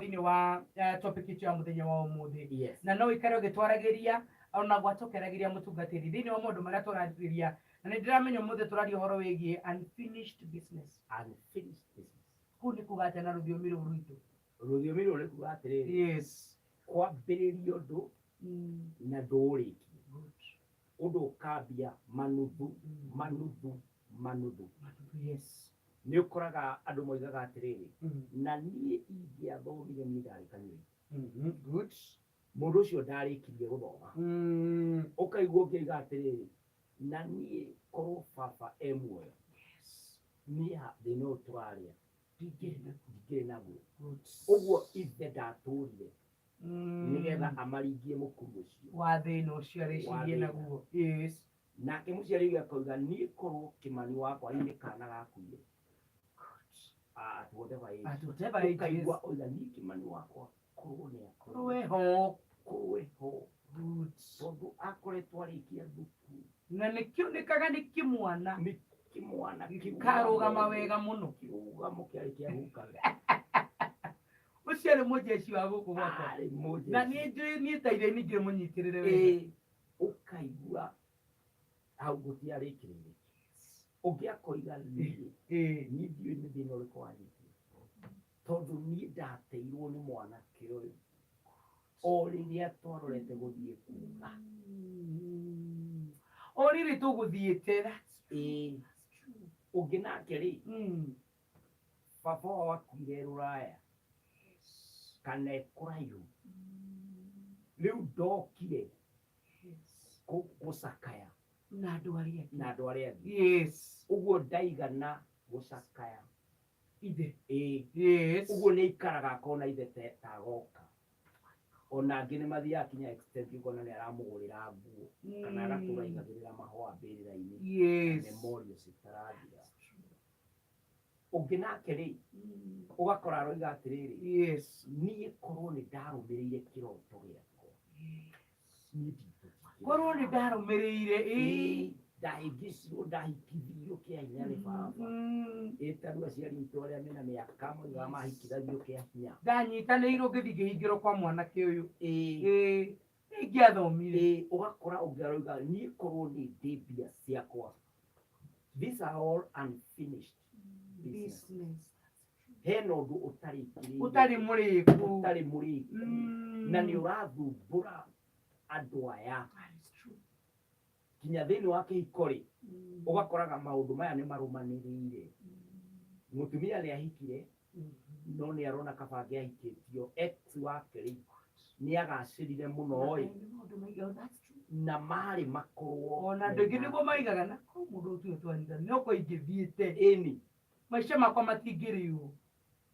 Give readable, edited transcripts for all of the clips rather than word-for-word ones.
thini wa topic icio ya muthenya wa umuthi Yes. na no ikare gitwaragiria ona gwatokeragiria mutungatiri thini wa mundu maria turariria na ni ndiramenya umuthi turaria horo wigie unfinished business. Unfinished business. Ku ni kugate na rũthiomi rũu rwitũ. Rũthiomi rũu rĩkuga atĩrĩrĩ. Yes. Kwambĩrĩria ũndũ na ndũũrĩkie. Ũndũ ũkambia manuthu manuthu. Yes. Nĩ ũkoraga andũ moigaga atĩrĩrĩ na niĩ ingĩathomire niĩ ndarĩ kanyũi. Good. Mũndũ ũcio ndarĩkirie gũthoma. Ũkaigua ũkĩiga atĩrĩrĩ na niĩ korwo baba e muoyo niĩ thĩna ũyũ tũrarĩa ndingĩrĩ naguo. Ũguo ithe ndatũrire nĩgetha amaringie mũkuru ũcio wa thĩna ũcio arĩcirie naguo. Yes. Nake mũciari ũyũ akauga niĩ korwo kĩmani wakwa nĩ kaana gakuire. Whatever age. Ũkaigua oiga niĩ kĩmani wakwa korwo nĩ kũrwe ho. Tondũ akoretwo arĩkia thukuru na nĩ kĩonekaga nĩ kĩmwana karũgama wega mũno. Kĩrũgamo kĩarĩ kĩa gukaga. Ũcio nĩ mũjeci wa gũkũ gwakwa na niĩ ta ithe ningĩ mũnyitĩrĩre wega. Ũkaigua hau gũtiarĩkĩrĩire. Ũngĩ akoiga niĩ ndiũĩ nĩ thĩna ũrĩkũ wanyitire tondũ niĩ ndateirwo nĩ mwanake ũyũ o rĩrĩa twarorete gũthiĩ kuga. O rĩrĩ tũgũthiĩte. Ũngĩ nake rĩ baba wao akuire Rũraya kana ekũraihu. Rĩu ndokire gũcakaya na andũ arĩa angĩ. Yes. Ũguo ndaigana gũcakaya ithe. Yes. Ũguo nĩ ikaraga akona ithe tagoka. Ona angĩ nĩ mathiaga kinya extent ũkona nĩ aramũgũrĩra nguo kana agatũra igagĩrĩra mahũa mbĩrĩra-inĩ. Yes. Memorial citarathira. Ũngĩ nake rĩ ũgakora aroiga atĩrĩrĩ. Yes. Niĩ korwo nĩ ndarũmĩrĩire kĩroto gĩakwa. Korwo nĩ ndarũmĩrĩire ndahingĩcirwo ndahikithio kĩa hinya nĩ baba. Tarĩu aciari aitũ arĩa mena mĩaka moigaga mahikithagio kĩa hinya. Ndanyitanĩirwo ngĩthiĩ ngĩhingĩrwo kwa mwanake ũyũ. Ingĩathomire. Ũgakora ũngĩ aroiga niĩ korwo nĩ ndĩ mbia ciakwa. These are all unfinished business. Hena ũndũ ũtarĩ mũrĩku na nĩ ũrathumbũra andũ aya. Kinya thĩinĩ wa kĩhiko rĩ ũgakoraga maũndũ maya nĩ marũmanĩrĩire. Mũtumia nĩ ahikire no nĩ arona kaba angĩahikĩtio ex wake rĩ nĩ agacĩrire mũno na marĩ makorwo. Ona andũ aingĩ nĩguo maigaga na ko mũndũ ũcio twanitha no ko ingĩthiĩte maica makwa matingĩrĩo.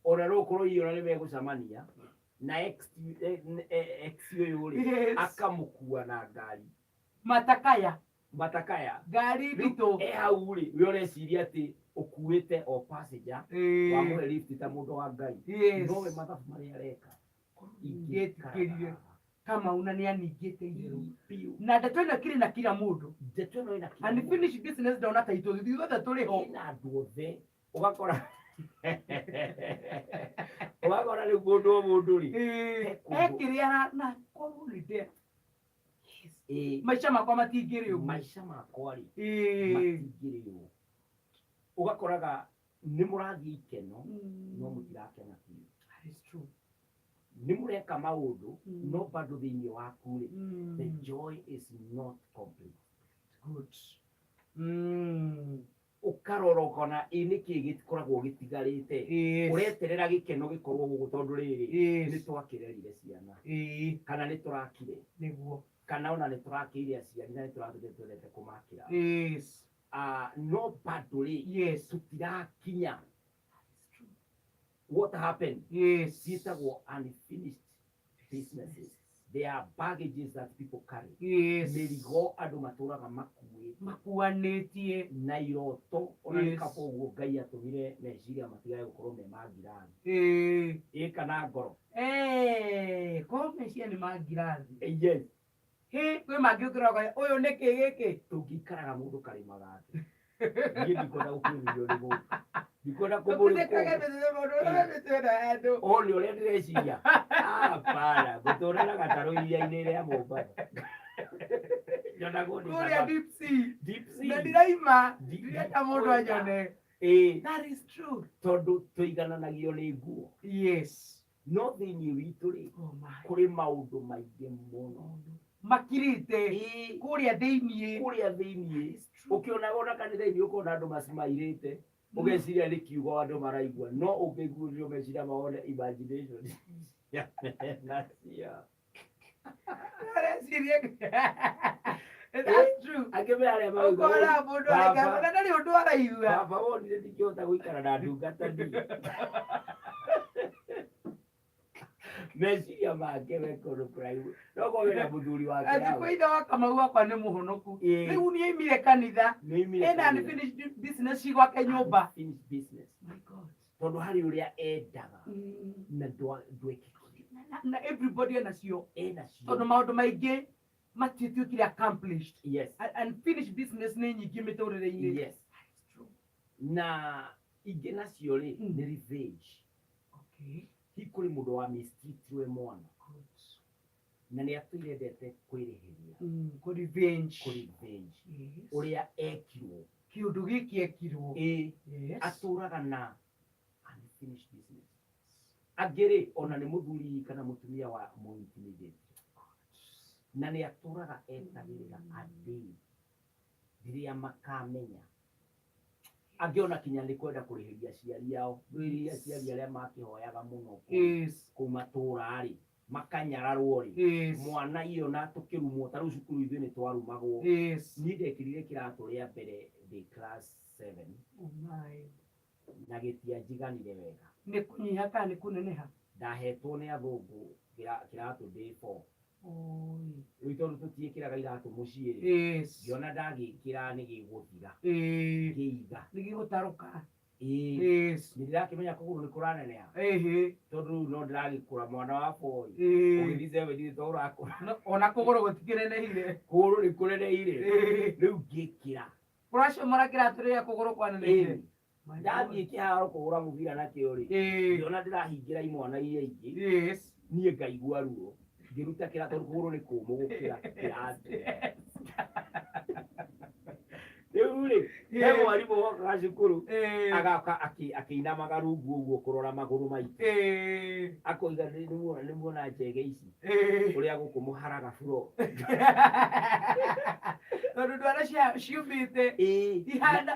Ona no ũkorwo iona nĩ megũcemania na ex ũyũ rĩ akamũkua na ngari matakaya ngari nditũ hau rĩ we ũreciria atĩ ũkuĩte o passenger wamũhe lift ta mũndũ wa Ngai. Nowe mathabu marĩa areka ingĩtĩkĩrire kama una nĩ aningĩte itherũ na ndeto ĩno kĩrĩ na kila mũndũ. Unfinished business ndona ta itũ ithuothe tũrĩ ho na andũ othe ũgakora rĩu mũndũ o mũndũ rĩ ekĩrĩa na korwo nĩ ndĩa maica makwa matingĩrĩ ũguo. Maica makwa rĩ matingĩrĩ ũguo. Ũgakoraga nĩ mũrathiĩ ikeno no mũtirakena biũ. Nĩ mũreka maũndũ no bado thĩinĩ waku rĩ the joy is not complete. Good. Ũkarora ũkona nĩkĩ gĩkoragwo gĩtigarĩte. Ũreterera gĩkeno gĩkorwo gũkũ tondũ rĩrĩ nĩ twakĩrerire ciana kana nĩ tũrakire nĩguo kana ona nĩ tũrakĩire aciari na nĩ twendete kũmakĩra. No bado rĩ tũtirakinya. What happened? Ciĩtagwo unfinished businesses. There are baggages that people carry. Mĩrigo andũ matũraga makuanĩtie na iroto ona nĩ kaba ũguo Ngai atũmire meciria matigage gũkorwo me ma ngirathi kana ngoro korwo meciria nĩ ma ngirathi. Yes. Kwĩ mangĩ ũkĩroga ũyũ nĩ kĩ gĩkĩ tũngĩikaraga mũndũ karĩmaga thĩ Yeye ndikona ukwiririo ni mundu. Ndikona Ndekage bethe mundu bethe ando. Oli ule ndeciria. Para, guturana gataro iria-ini ria Mombasa. Kuria deep sea. Deep sea. Na ndiraima. Ndirenda mundu anyone. That is true. Tondu tuigananagio ni nguo. Yes. No thiini witu ri. Kuri maundu maingi muno. Makirite. Kuria thiini. Kuria thiini. Ukiona ona kanitha-ini ukona andu macimairite. Ugeciria ni kiugo andu maraigua. No ukigurio meciria maone imagination. Nacia. That's true. Agebe aria mau. Ukora mundu areka ndari undu araigua. Baba wonire ndingihota guikara na ndungata ndi. Meciria make wekoro praimu. Noko wena muthuri wake. Ati kwitha wa Kamau wakwa ni muhonoku. Riu ni aimire kanitha. Ena unfinished business cigwake nyumba. Finished business. My God. Tondu hari uria endaga. Na ndwekikire. Na everybody enacio. Enacio. Tondu maundu maingi matituikire accomplished. Yes. Unfinished business ni nyingi miturire-ini. Yes. That's true. Na ingi nacio ri ni revenge. Okay. Hikuri mundu wa mistreat we mwana. Na ni atuirendete kwirihiria. Ku revenge. Uria ekirwo. Kiundu giki ekirwo. Yes. Aturaga na unfinished business. Agere ona ni muthuri kana mutumia wa muintimidate. Na ni aturaga etagirira adii. Diria makamenya. Angiona kinya ni kwenda kurihiria ciari yao. Ndiria ciari aria makihoyaga muno. Yes. Kumatura ri. Makanyararwo ri. Mwana iyo na tukirumwo taru cukuru ithu ni twarumagwo. Yes. Ni ndekirire kiratu ria mbere the class 7. Oh my. Na gitia jiganire wega. Ni kunyiha kana ni kuneneha. Ndahetwo ni athungu kiratu day 4. Oi. Riu tutiikiraga iratu mucii ri. Yes. Ngiona ndagikira ni giguthira. Ngiiga. Ni gigutaruka. Yes. Ndirakimenya kuguru ni kuraneneha. Tondu no ndiragikura mwana wa boy. Ugithize we ndi to urakura. Ona kuguru gutikirenehire. Kuguru ni kureneire. Riu ngikira. Kurasho mara kiratu ria kuguru kwaneneire. Ndathie kiharo kugura mubira na kiori. Ngiona ndirahingira imwana iria ingi. Yes. Nie ngaigua ruo. Ngiruta kiratu kuguru ni kumu gukira kiratu. Uri, he mwarimu wakaga cukuru agaka akiinamaga rungu uguo kurora maguru maitu. Akoiga ni muona njege ici uria guku muharaga buro. Tondu ndwara ciumite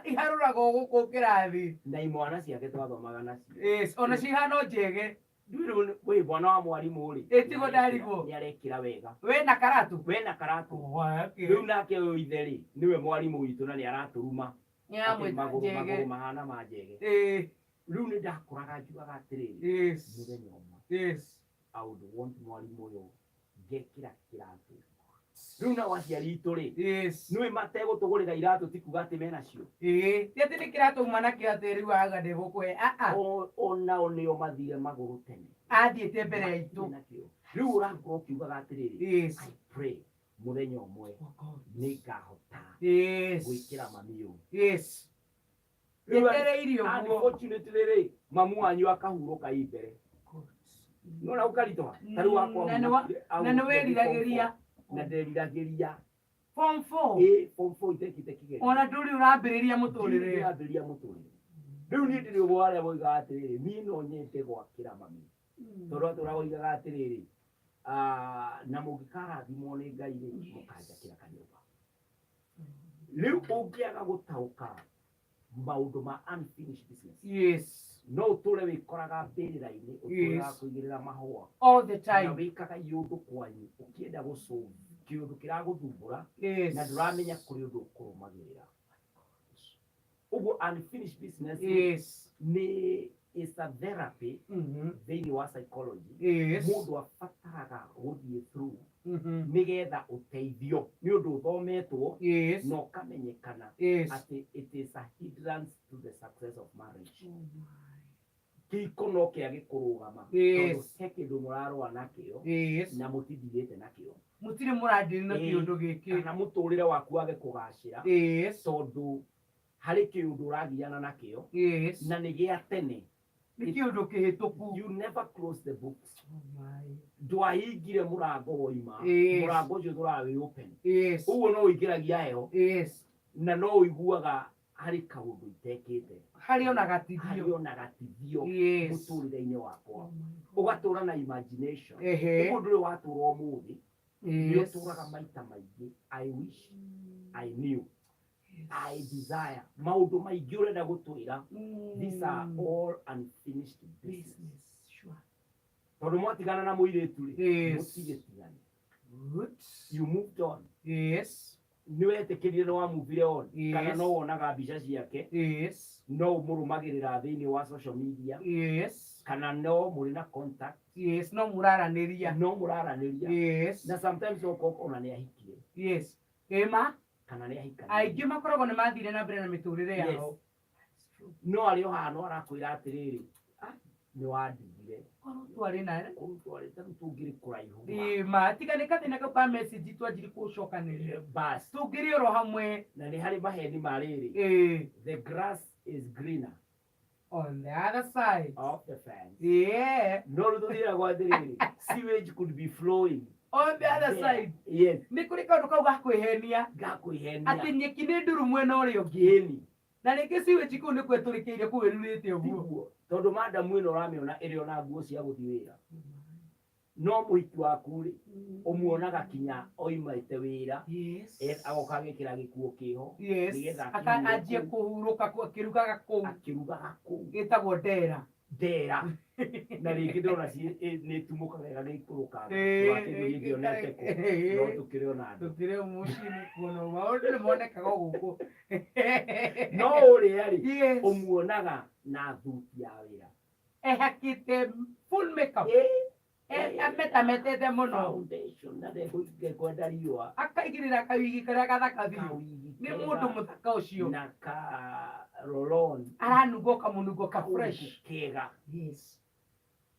iharuraga guku kirathi. Na imwana ciake twathomaga nacio. Ona cihana njege. Ndiru we bwana wa mwarimu ri. Etigo ndarigo. Ni arekira wega. Wena karatu. Wena karatu. Riu nake uyu itheri niwe mwarimu witu na ni araturuma. Maguru mahana ma njege. Riu ni ndakuraga njugaga atiriri. Muthenya umwe. I would want mwarimu uyu ngekira kiratu. Riu na waciari itu ri. Niwe mategutugurira iratu tikuga ati menacio. Tiati ni kiratu mwana kiate riu aga ndegukwe. Ona onio mathire maguru tene. Athiete mbere yaitu. Riu urakorwo ukiugaga atiriri. I pray muthenya umwe ni ngahota gwikira mami uyu. Yetereirio guo. Unfortunately ri mamu wanyu akahuruka imbere. Nona ukaritoha. Tariu wakwa. Na ni wiriragiria. Na nderiragiria. Form 4. Form 4 itekite kigeri. Ona nduri urambiriria muturire. Urambiriria muturire. Riu ni ndiri ubo aria boiga atiriri ni no nyete gwakira mami. Tondu turaboigaga atiriri na mungikarathimwo ni Ngai ri mukanjakira kanyumba. Riu ungiaga gutauka maundu ma unfinished business. No uture wikoraga mbirira-ini utura kuigirira mahua all the time. Na wikaga iundu kwanyu ukienda gusolve kiundu kiraguthumbura na nduramenya kuri undu ukurumagirira. Ugu unfinished business ni is a therapy thini wa psychology. Mundu afataraga guthie through nigetha uteithio ni undu uthometwo no kamenyekana ati it is a hindrance to the success of marriage. Kikono kia gikurugama tondu he kindu murarwa nakio na mutithirite nakio. Mutire muradiri na kiundu giki kana muturire waku age kugacira tondu hari kiundu uragiana nakio Yes. na nĩ gĩa tene. Nĩ kĩũndũ kĩhĩtũku. You never close the books. Oh my. Ndwahingire mũrango woima. Yes. Mũrango ũcio ndũrawĩ open. Yes. Ũguo no ũingĩragia heho. Yes. Na no ũiguaga harĩ kaũndũ itekĩte. Harĩ ona gatithio. Harĩ ona gatithio. Yes. Mũtũrĩre-inĩ wakwa. Ũgatũra na imagination. Ehe. Ũguo ndũrĩ watũra ũmũthĩ. Nĩ Yes. ũtũraga maita maingĩ. I wish. I knew. I desire. Maũndũ maingĩ ũrenda gũtwĩra. These are all unfinished business. Sure. Tondũ mwatigana na mũirĩtu rĩ. Yes. Mũtigĩtigane. Good. You moved on. Yes. Nĩ wetĩkĩrire nĩ wamuvire on. Yes. Kana no wonaga mbica ciake. Yes. No mũrũmagĩrĩra thĩinĩ wa social media. Yes. Kana no mũrĩ na contact. Yes. No mũraranĩria. No mũraranĩria. Yes. Na sometimes no koko ona nĩ ahikire. Yes. Ema. Kana nĩ ahikana. Aingĩ makoragwo nĩ mathire na mbere na mĩtũrĩre yao. No arĩ o haha no arakwĩra atĩrĩrĩ. Nĩ wandigire. Korwo twarĩ na Twarĩ tarĩu tũngĩrĩ kũraihu. Ema. Tiga nĩ kathĩna kau ka message twanjiri kũcokanĩrĩria. Bas. Tũngĩrĩ oro hamwe. Na nĩ harĩ maheni marĩrĩ. The grass is greener On the other side. of the fence. Yeah. No rĩu tũthiaga gwa atĩrĩrĩ. Sewage could be flowing. On the other There. side. Yes. Nĩ kũrĩ kaũndũ kau ga kwĩhenia. Gakwĩhenia. Atĩ nyeki nĩ nduru mwena ũrĩa ũngĩ. Gĩni. Na rĩngĩ sewage kũu nĩ kwetũrĩkĩire kũu ĩrurĩte ũguo. Tiguo. Tondũ madamu ĩno ũramĩona ĩrĩ ona nguo cia gũthiĩ wĩra. No mũhiki waku rĩ, ũmuonaga kinya oimĩte wĩra. Yes. Agoka agĩkĩra gĩkuo kĩho. Yes. Nĩgetha Akanjie kũhurũka akĩrugaga kũu. akĩrugaga kũu. Gĩtagwo ndera. Ndera. Na rĩngĩ ndĩrona nĩ tumũkaga wega gĩikũrũkaga. Eh, Tũrakĩiguo gĩthionete kũ. No tũkĩrĩ ona andũ. Tũkĩrĩ mũciĩ-inĩ kuona maũndũ nĩ monekaga gũkũ. No ũrĩa rĩ, Yes. ũmuonaga na thuti ya wĩra. Ehakĩte full makeup. Ametametete mũno. Foundation na ndekwenda riũa. Akaigĩrĩra kawigi karĩa gathaka biũ. Kawigi Nĩ mũndũ mũthaka ũcio. na ka rolon. Aranungo kamũnungo ka fresh. Kega. Yes.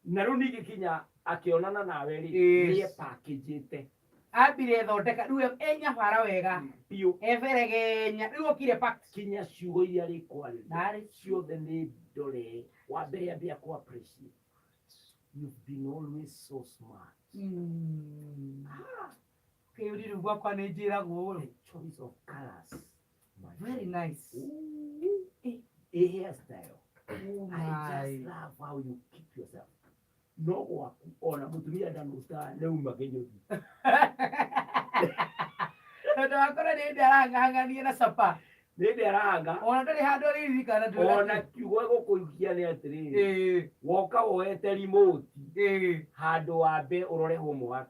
Na rĩu ningĩ kinya akĩonana nawe rĩ, Yes. nĩ epakĩnjĩte. Ambire thondeka rĩu enyabara wega. Biũ. Everegenya. Rĩu okire pack. Kinya ciugo iria rĩkwarĩria. Narĩ. Ciothe nĩ ndore. Wa mbere ambia ku appreciate. You've been always so smart. Kĩũri rĩu gwakwa nĩ njĩragwo. The choice of colors. Very nice. A hairstyle. Oh I my. just love how you keep yourself. No gwaku ona mũtumia ndanũsta neuma kĩnyũthi. Tondũ wakora nĩ hĩndĩ arang'ang'anie na capa. Nĩ hĩndĩ arahanga. Ona ndarĩ handũ aririkana ndũrĩ. Ona kiugo gũkũikia nĩ atĩrĩrĩ. Woka woete remote. Handũ wambe ũrore homework.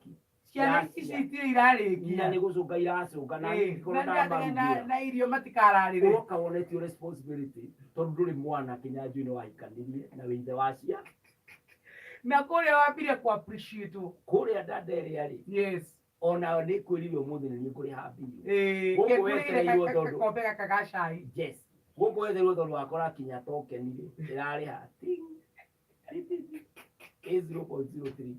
Ciana ici itirĩ Nginya irarĩkia. nĩ gũcũnga iracũnga na angĩkorwo ndambarugia. Na irio matikararĩre. Ũroka wonetio responsibility. Tondũ ndũrĩ mwana Kinyanjui nĩ wahikanirie na wĩ ithe wa ciana. Na kũrĩa wambire ku appreciate. Kũrĩa dada ĩrĩa rĩ. Yes. Ona nĩ kwĩrire ũmũthĩ nĩ ngũrĩha mbirũ. Gĩkũrĩire gakombe gaka ga cai. Yes. Gũkũ wetereirwo tondũ wakora kinya token ĩrarĩha. 0.03.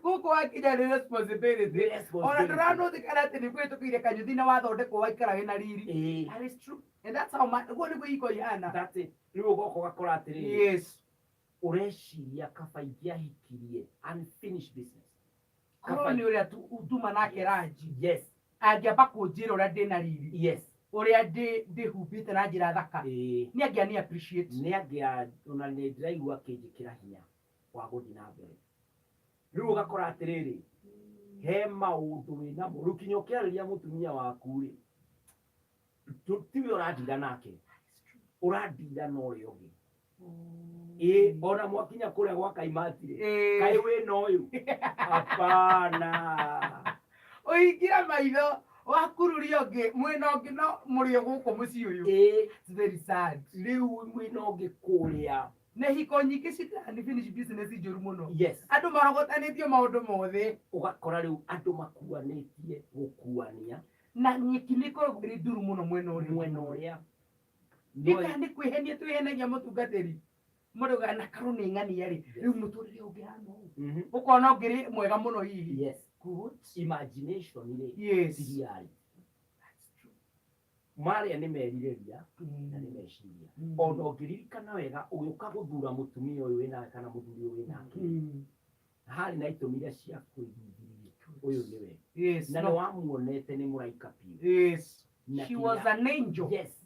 Gũkũ wakinya nĩ responsibility. Ona ndũranũthĩkana atĩ nĩ kwĩtũkĩire kanyũthi na wathondekwo waikara wĩna riri. That is true. And that's how guo nĩguo iko ihana. That's it. Rĩu ũgoka ũgakora atĩrĩrĩ. Yes. Ũreciria kaba ingĩahikirie unfinished business. Korwo nĩ ũrĩa tuma nake ranji. Yes. Angĩamba kũnjĩra ũrĩa ndĩna riri. Yes. Ũrĩa ndĩhumbĩte na njĩra thaka. Nĩ angĩa appreciate. Nĩ angĩa ona nĩ ndĩraigua akĩnjĩkĩra hinya wa gũthiĩ na mbere. Rĩu ũgakora atĩrĩrĩ, he maũndũ wĩnamo. Rĩu kinya ũkĩarĩria mũtumia waku rĩ, tiwe ũrandira nake, ũrandira na ũrĩa ũngĩ. Ona mwakinya kũrĩa gwa Kaimati rĩ, kaĩ wĩna ũyũ? Hapana. Ũhingĩra maitho wakururia ũngĩ mwena ũngĩ no mũrĩ o gũkũ mũciĩ ũyũ. It's very sad. Rĩu mwena ũngĩ kũrĩa. Nĩ hiko nyingĩ citani finish business njũru mũno. Yes. Andũ marogotanĩtio maũndũ mothe. Ũgakora rĩu andũ makuanĩtie gũkuania. Na nyeki nĩ ikoragwo ĩrĩ nduru mũno mwena ũrĩa. Mwena ũrĩa. Nĩ kwĩhenia twĩhenagia mũtungatĩri. Mũndũ gana karũ nĩ ng'ania rĩ. Rĩu mũtũrĩre ũngĩhana ũũ. Ũkona ũngĩrĩ mwega mũno hihi. Yes. Good. Imagination rĩ. Yes. Siriari. Maria nĩ merirĩria na nĩ meciria. Ona ũngĩririkana wega ũgĩũka gũthura mũtumia ũyũ wĩna kana mũthuri ũyũ wĩnake. Harĩ na itũmi iria cia kwĩgithiria ũyũ nĩwe. Yes. Na nĩ wamuonete nĩ mũraika biũ. Yes. She was an angel. Yes.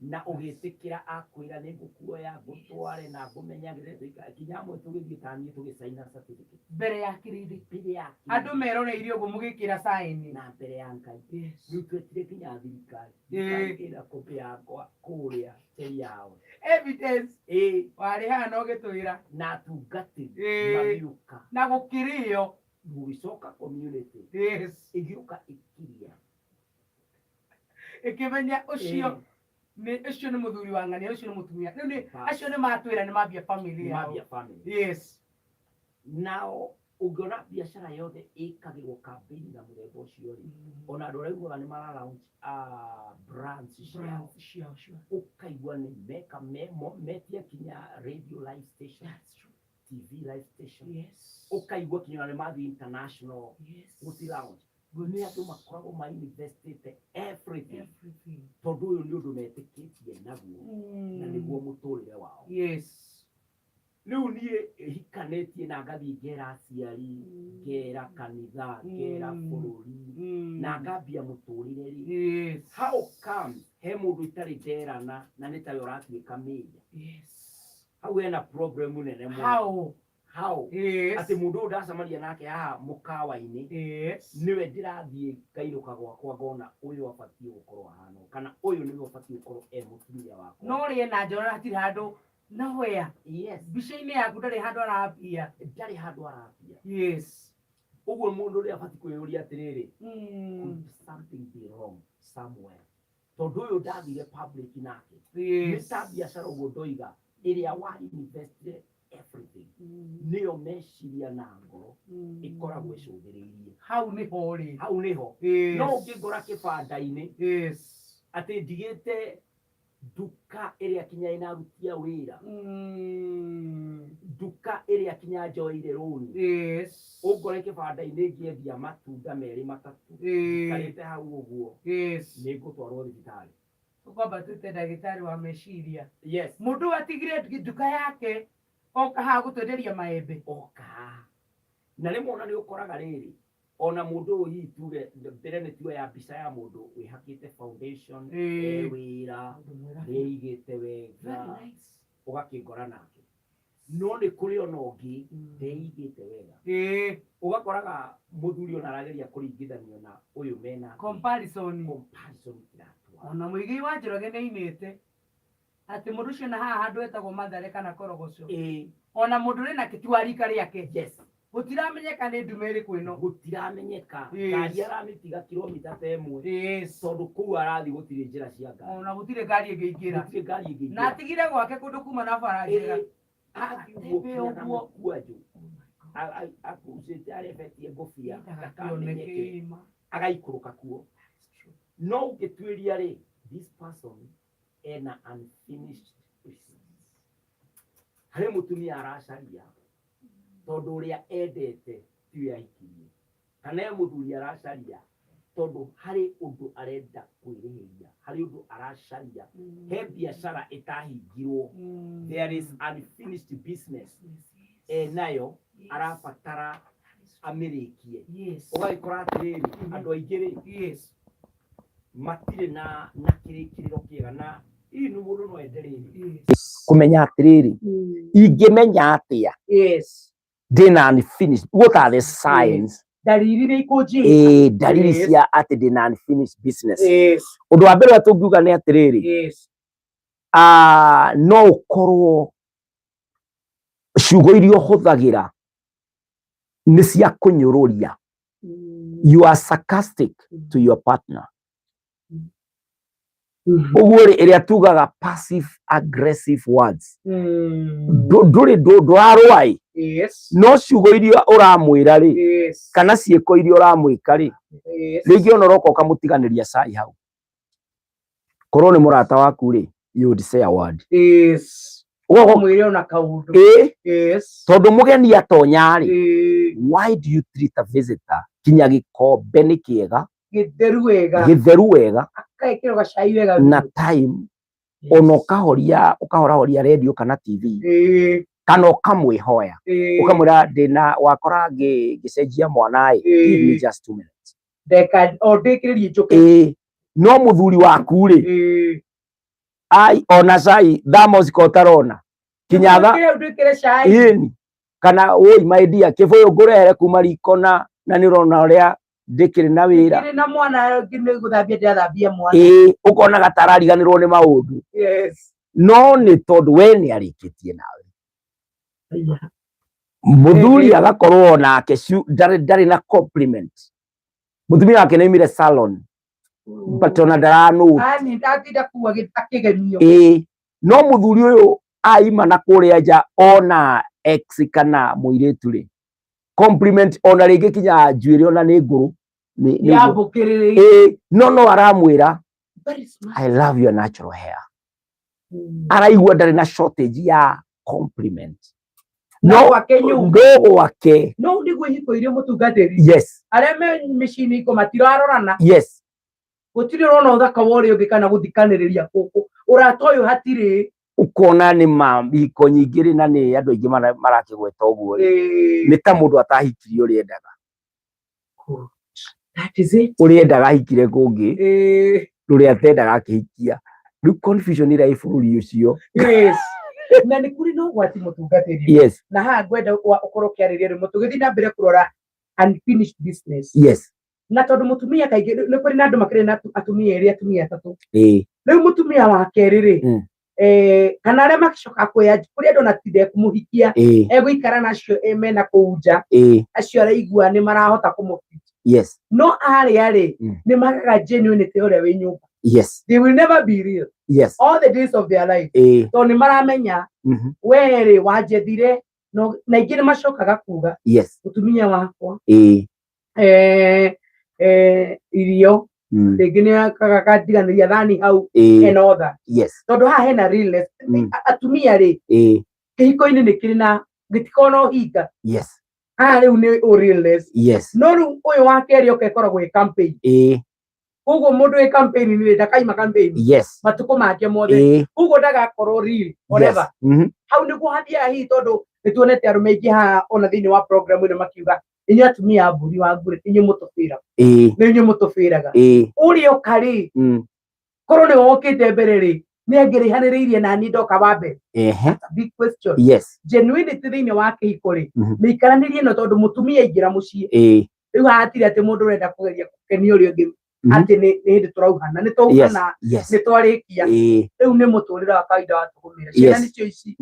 Na ũgĩtĩkĩra akwĩra nĩ ngũkuoya ngũtware na ngũmenyagĩrĩre kinya amwe tũgĩthiĩ taniĩ tũgĩcaina certificate. Mbere ya kĩrĩndĩ. Mbere ya kĩrĩndĩ. Andũ meroreire ũguo mũgĩkĩra sign. Na mbere ya Ngai. Rĩu twetire kinya thirikari. Ĩra kopi yakwa kũrĩa tĩ yao. Evidence. Warĩ hana ũgĩtwĩra. Na tungatĩri magĩũka. Na gũkĩrĩo. Gũgĩcoka community. Yes. Ĩgĩũka ĩkiria. Ĩkĩmenya ũcio ucio nĩ mũthuri wa ng'ania, ucio nĩ mũtumia. Rĩu nĩ acio nĩ matwĩra nĩ mambia family yao. Mambia family. Yes. Nao ũngĩona biacara yothe ĩkagĩrwo campaign na mũthemba ũcio rĩ, ona andũ arĩa ugaga nĩ mara launch brands ciao. Ũkaigua nĩ meka metia kinya radio live station. TV live station. Yes. Ũkaigua kinya nĩ mathiĩ international. Yes. Gũti launch. Nĩ andũ makoragwo ma-invested everything. Tondũ ũyũ nĩ ũndũ metĩkĩtie naguo na nĩguo mũtũrĩre wao. Yes. Rĩu niĩ hikanĩtie na ngathiĩ ngera aciari, ngera kanitha, ngera bũrũri na ngambia mũtũrĩre rĩ. Yes. How come he mũndũ itarĩ nderana na nĩ tawe ũratuĩka meja? Yes. Hau hena problem nene mũno. How? Yes. Ati mundu ũyũ ndacemania nake haha mũkawa-inĩ. Yes. Niwe ndirathiĩ ngairũka gwakwa ngona ũyũ abatiĩ gũkorwo hano kana ũyũ nĩwe abatiĩ gũkorwo mũtumia wakwa. No rĩe na njora hatirĩ handũ nowhere. Yes. Mbica-inĩ yaku ndarĩ handũ arapia. Ndarĩ handũ arapia. Yes. Ũguo mũndũ ũrĩa abatiĩ kwĩyũria atĩrĩrĩ. Could something be wrong somewhere? Tondũ ũyũ ndathire public nake. Yes. Nĩ ta biacara ũguo ndoiga ĩrĩa wa invested everything. Nĩyo meciria na ngoro ĩkoragwo ĩcũthĩrĩirie. Hau nĩho rĩ. Hau nĩho. No ũngĩngora kĩbanda-inĩ. Yes. Atĩ ndigĩte duka ĩrĩa kinya ĩnarutia wĩra. Duka ĩrĩa kinya njoire rũni. Yes. Ũngore kĩbanda-inĩ ngĩendia matunda merĩ matatũ. Njikarĩte hau ũguo. Yes. Nĩ ngũtwarwo thibitarĩ. Ũkwamba twĩte ndagĩtarĩ wa meciria. Yes. Mũndũ atigire duka yake. Oka haha gũtwenderia maembe. Oka. Na rĩmwe ona nĩ ũkoraga rĩrĩ. Ona mũndũ ũyũ hihi tuge mbere nĩ tuoya mbica ya mũndũ wĩhakĩte foundation, wĩra, wĩigĩte wega, ũgakĩngora nake. No nĩ kũrĩ ona ũngĩ ndeigĩte wega. Ũgakoraga mũthuri ona arageria kũringithanio na ũyũ mena comparison iratua. Ona mũigi wa Njoroge nĩ ainĩte atĩ mũndũ ũcio na haha handũ etagwo Mathare kana Korogoco. Ona mũndũ ũrĩ na kĩtuarika rĩake. Yes. Gũtiramenyeka nĩ ndume ĩrĩkũ ĩno. Gũtiramenyeka. Ngari aramĩtiga kilomita ta ĩmwe. Yes. Tondũ kũu arathiĩ gũtirĩ njĩra cia ngari. Ona gũtirĩ ngari ĩngĩingĩra. Gũtirĩ ngari ĩngĩingĩra. Na atigire gwake kũndũ kuma na bara njega. Ũguo kwanjũ. Akucĩte arebetie ngũbia. Ndakamenyeke. Agaikũrũka kuo. No ũngĩtuĩria rĩ, this person ena unfinished business. Harĩ mũtumia aracaria tondũ ũrĩa endete tiwe ahikirie. Kana mũthuri aracaria tondũ harĩ ũndũ arenda kwĩrĩhĩria, harĩ ũndũ aracaria. He biacara ĩtahingirwo. There is unfinished business. Nayo arabatara amĩrĩkie. Ũgagĩkora atĩrĩrĩ, andũ aingĩ rĩ, matirĩ na kĩrĩkĩrĩro kĩega na inu mũndũ no enderere. Kũmenya atĩrĩrĩ, ingĩmenya atĩa ndĩna unfinished. What are the signs? Dalili nĩ ikũnjĩra. Dalili cia atĩ ndĩna unfinished business. Ũndũ wa mbere tũngiuga nĩ atĩrĩrĩ, no ũkorwo ciugo iria ũhũthagĩra nĩ cia kũnyũrũria. You are sarcastic to your partner. Ũguo ĩrĩa tugaga passive aggressive words. Ndũrarũa. No ciugo iria ũramwĩra rĩ, kana ciĩko iria ũramwĩka rĩ, rĩngĩ ona ũroka ũkamũtiganĩria cai hau. Korwo nĩ mũrata waku rĩ, you would say a word. Ũkamwĩra ona kaũndũ. Tondũ mũgeni atonya rĩ, why do you treat a visitor kinya gĩkombe nĩ kĩega, gĩtheru wega, Kaekero gacai wega na time ono ukahoria radio kana TV kana ukamwihoya ukamwira ndina wakora ngicenjia mwana give me just 2 minutes deka odekiririe njoke no muthuri waku ri ai ona cai thamos kotarona kinyatha ndekire cai kana oi my dear kiboyo ngurehere kuma riko na ni urona uria ndikiri na wira ndikiri na mwana ngine guthambia ndathambia mwana ukona gatarariganirwo ni maundu no ni tondu we ni arikitie nawe muthuri agakorwo nake ndari na compliment mutumia wake naimire salon but ona ndaranu ani ndatinda kuwa akigenio no muthuri uyu aima na kuria nja ona ex kana muiritu ri compliment ona ringi kinya njuire ona ni nguru ya bukiriri no aramwira I love your natural hair araigua ndari na shortage ya compliment no ndogo wake no ndigwe hiko irio mutungatiri yes areme machine iko matiro arorana yes gutiri rona uthaka wori ungi kana guthikaniriria kuku uratoyo hatiri ukona ni iko nyingi ri na ni andu aingi marakigweta uguo ni ta mundu atahikirie uri endaga that is it uri endaga hikire kungi uri atendaga akihikia riu confusion ira ifururi ucio yes na ni kuri no gwati mutungatiri yes na ha gwenda ukoro kiariria ri mutugithi na mbere kurora unfinished business yes na tondu mutumia kaige ni kuri na andu makire na atumia atatu riu mutumia wa keriri kana aria makicoka kuya kuri andu natinde kumuhikia egwikara nacio mena kuunja acio araigua ni marahota kumufit yes no ari ni magaga genuine te uria wi nyumba yes they will never be real yes all the days of their life to ni maramenya were wajethire no na ingine macokaga kuga yes mutumia wakwa irio ingine kagakadiganiria thani hau and all that yes tondu ha hena realness atumia ri kihiko-ini ni kiri na gitikono hinga yes riu ni realness yes no riu uyu wa keri okekoragwo i campaign uguo mundu i campaign ni ndakaima campaign yes matuko make mothe uguo ndagakorwo real whatever hau niguo hathia hi tondu nituonete arume aingi ha ona thiini wa program ino makiuga inyu atumia mburi wa ngure inyu mutubira ni inyu mutubiraga uri okari korwo ni wokite mbere ri ni angirihaniriirie na ni ndoka wambe big question yes genuinity thiini wa kihiko ri miikaranirie no tondu mutumia ingira mucii riu hatire ati mundu urenda kugeria gukenia uri ungi ati ni hindi turauhana ni twaugana ni twarikia riu ni muturira wa kawaida wa tugumira ciana nicio ici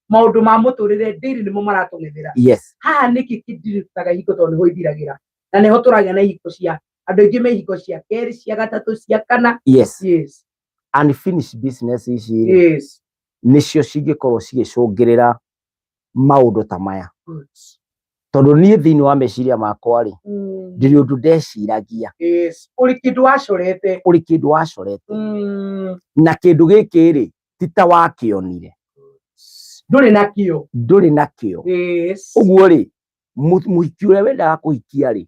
maundu ma muturire ndiri nimo maratungethera haha niki kidirutaga hiko tondu ho ithiragira na niho turagia na hiko cia andu aingi me hiko cia keri cia gatatu cia kana yes unfinished business ici nicio cingikorwo cigicungirira maundu ta maya tondu nie thiini wa meciria makwa ri ndiri undu ndeciragia uri kindu wacorete na kindu giki ri tita wakionire nduri nakio uguo ri muhiki uria wendaga kuhikia ri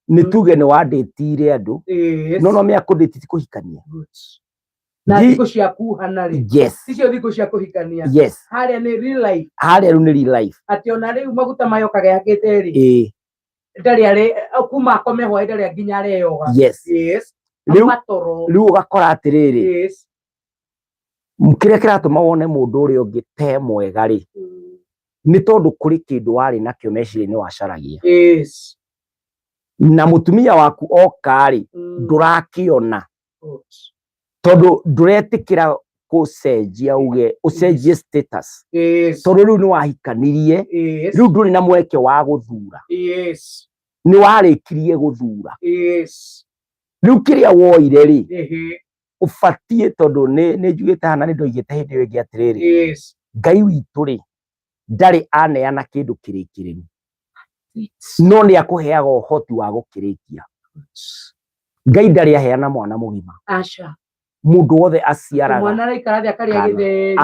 ni tuge ni wanditire andu no miako nditi kuhikania na thiko cia kuhana ri icio thiko cia kuhikania haria ni real life ati ona riu maguta mayo kagehakite ri ndari ari kuma akome hwa ndari nginya areyoga riu ugakora atiriri kiria kiratuma wone mundu uria ungi te mwega ri ni tondu kuri kindu wari nakio meciria-ini wacaragia na mutumia waku oka ri ndurakiona tondu nduretikira kucenjia ucenjie status tondu riu ni wahikanirie riu nduri na mweke wa guthura ni warikirie guthura riu kiria woire ri ufatie tondu ni njugite hana ni ndoigite hindi iyo ingi atiriri Ngai witu ri ndari aneana kindu kirikiriru no ni akuheaga uhoti wa gukirikia Ngai ndari aheana mwana mugima mundu wothe aciaraga mwana araikara thi akaria githeri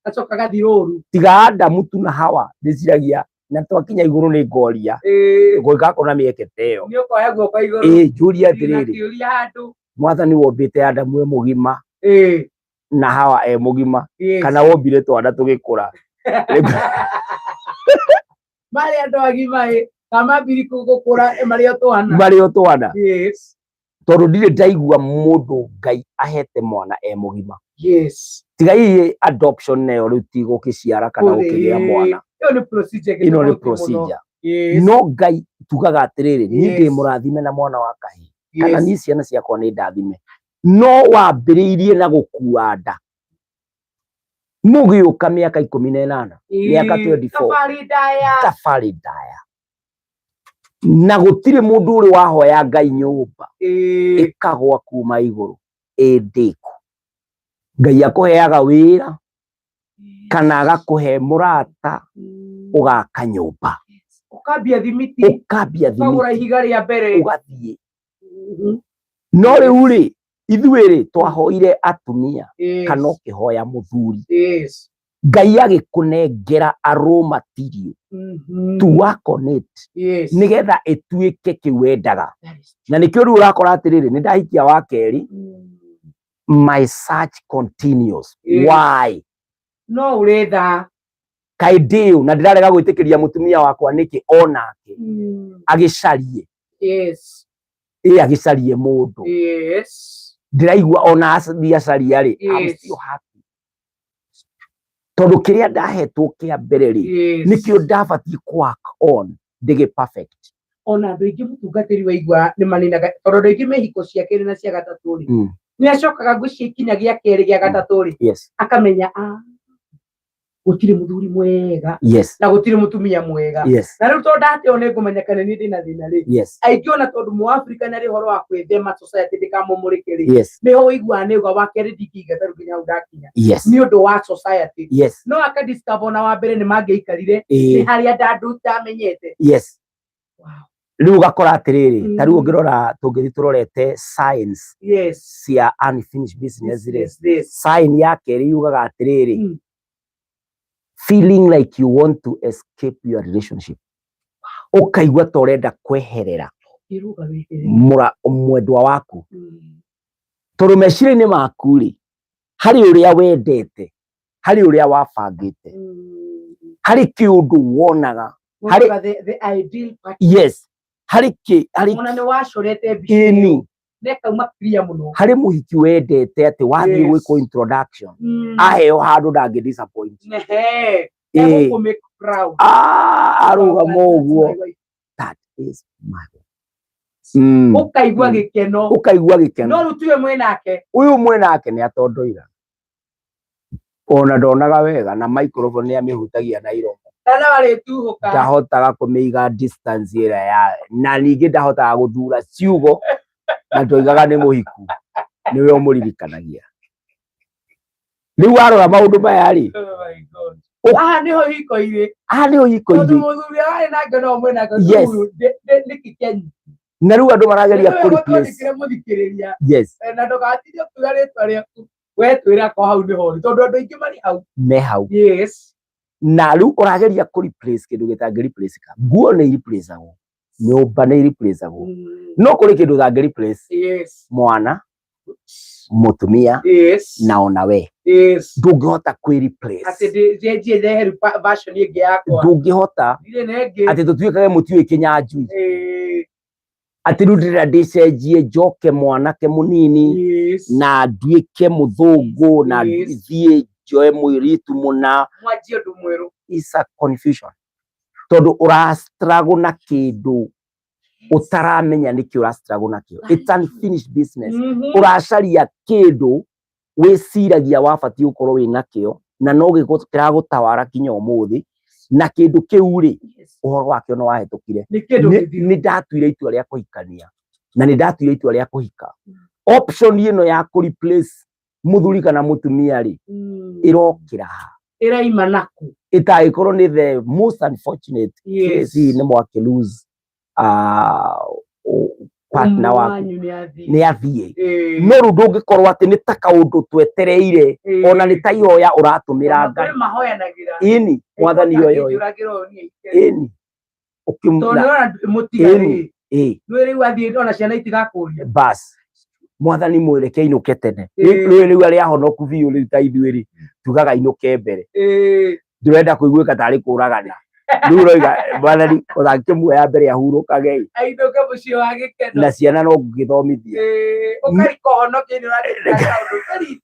acoka gathiruru tiga Adamu tu na Hawa ndiciragia na twakinya iguru ni ngoria ngogakona mieke teyo ni ukoya guoko iguru njuria atiriri mwathani wombite Adamu mugima na Hawa mugima kana wombire twana tugikura mari andu agima kama biri kugukura mari o twana tondu ndire ndaigua mundu Ngai ahete mwana mugima tigai adoption nayo riu ti gukiciara kana gukigia mwana ino ni procedure no Ngai tugaga atiriri ni ndi murathime na mwana wa kahi kana ni ciana ciakwa ni ndathime no wambiriirie na gukua nda mugiuka miaka 18 miaka 24 tafari ndaya na gutire mundu uri wahoya Ngai nyumba ikagwa kuma iguru ndiku Ngai akuheaga wira kana agakuhe murata ugaka nyumba ukambia thimiti ukagura ihiga ria mbere ugathie no riu ri ithuiri twahoire atumia kana ukihoya muthuri Ngai agikunengera a raw material to work on it nigetha ituike kiwendaga na nikio riu urakora atiriri ni ndahikia wa keri my search continues why no uretha kaidio na ndirarega gwitikiria mutumia wakwa niki onake agicarie agicarie mundu ndiraigua ona acaria ri I'm still happy tondu kiria ndahetwo kia mbere ri nikio ndabatie work on ndige perfect ona andu ingi mutungatiri wa igwa ni maninaga tondu andu ingi mehiko cia keri na cia gatatu ri ni acokaga gucikinya gia keri gia gatatu ri akamenya gutire muthuri mwega na gutire mutumia mwega na riu tondu ndate one ngumenyekana ni ndina thina ri aingiona tondu mu Africa na ri horo wa kwithema society ndikamumurike ri niho igwa ni gwa wa keri ndikingata nginya ndakinya ni undu wa society no akadiscover na wa mbere ni mangeikarire ni haria ndandu tamenyete riu gakora atiriri tariu ngirora tungithi turorete science cia unfinished business sign ya keri yugaga atiriri feeling like you want to escape your relationship ukaigua torenda kweherera mwendwa waku tondu meciria-ini maku ri hari uria wendete hari uria wabangite hari kiundu wonaga hari the ideal hari mona ni washorete bishini nekauma clear muno hari muhiki wendete ati wathie gwiko introduction aheo handu ndangi disappoint ego make proud aruga moguo that is my ukaigua gikeno no rutiwe mwenake ni atondoira ona ndonaga wega na microphone ni amihutagia na iromo kana wale tuhuka ndahotaga kumiiga distance ira ya na ningi ndahotaga guthura ciugo na ndoigaga ni muhiku niwe umuririkanagia riu warora maundu maya ri niho hiko ire tondu muthuri ari na ngono mwena nikikenyi na riu andu marageria kureplace na ndogatirie kuga ritwa riaku we twira ko hau niho ri tondu andu ingi mari hau me hau na riu urageria kureplace kindu gitangi replace ka nguo ni replace ago nyumba ni replace ago no kuri kindu tangi replace mwana mutumia na ona we ndungihota kwi replace ati je version ingi yakwa ndungihota ati tutuikage mutiwe Kinyanjui ati riu ndira ndicenjie njoke mwanake munini na nduike muthungu na thie njoe mwiritu muna mwanjie ndu mweru is a confusion tondu ura struggle na kindu utaramenya niki ura struggle nakio it's unfinished business uracaria kindu wiciragia wabatie ukorwo winakio na no gikira gutawara kinya umuthi na kindu kiu ri uhoro wakio no wahetukire ni ndatuire itua ria kuhikania na ni ndatuire itua ria kuhika option ino ya ku replace muthuri kana mutumia ri irokira iraima naku itaikorwo ni the most unfortunate case ni mwake lose partner waku ni athie no ru ndungikorwo ati ni ta kaundu twetereire ona ni ta ihoya uratumira Ngai ini mwathani yoyo ini ukimuna mutigari no ri wathie ona ciana itigakuria bas mwathani mweleke inuke tene riu ari ahonoku biu riu ta ithuĩ tugaga inuke mbere ndurenda kuiguika tari kuragana riu roiga mwathani uthakimwoya mbere ahurukage ainduke muciĩ wa gĩkeno na ciana no ngithomithia ũkarika ũhonokia nĩ ũrarĩ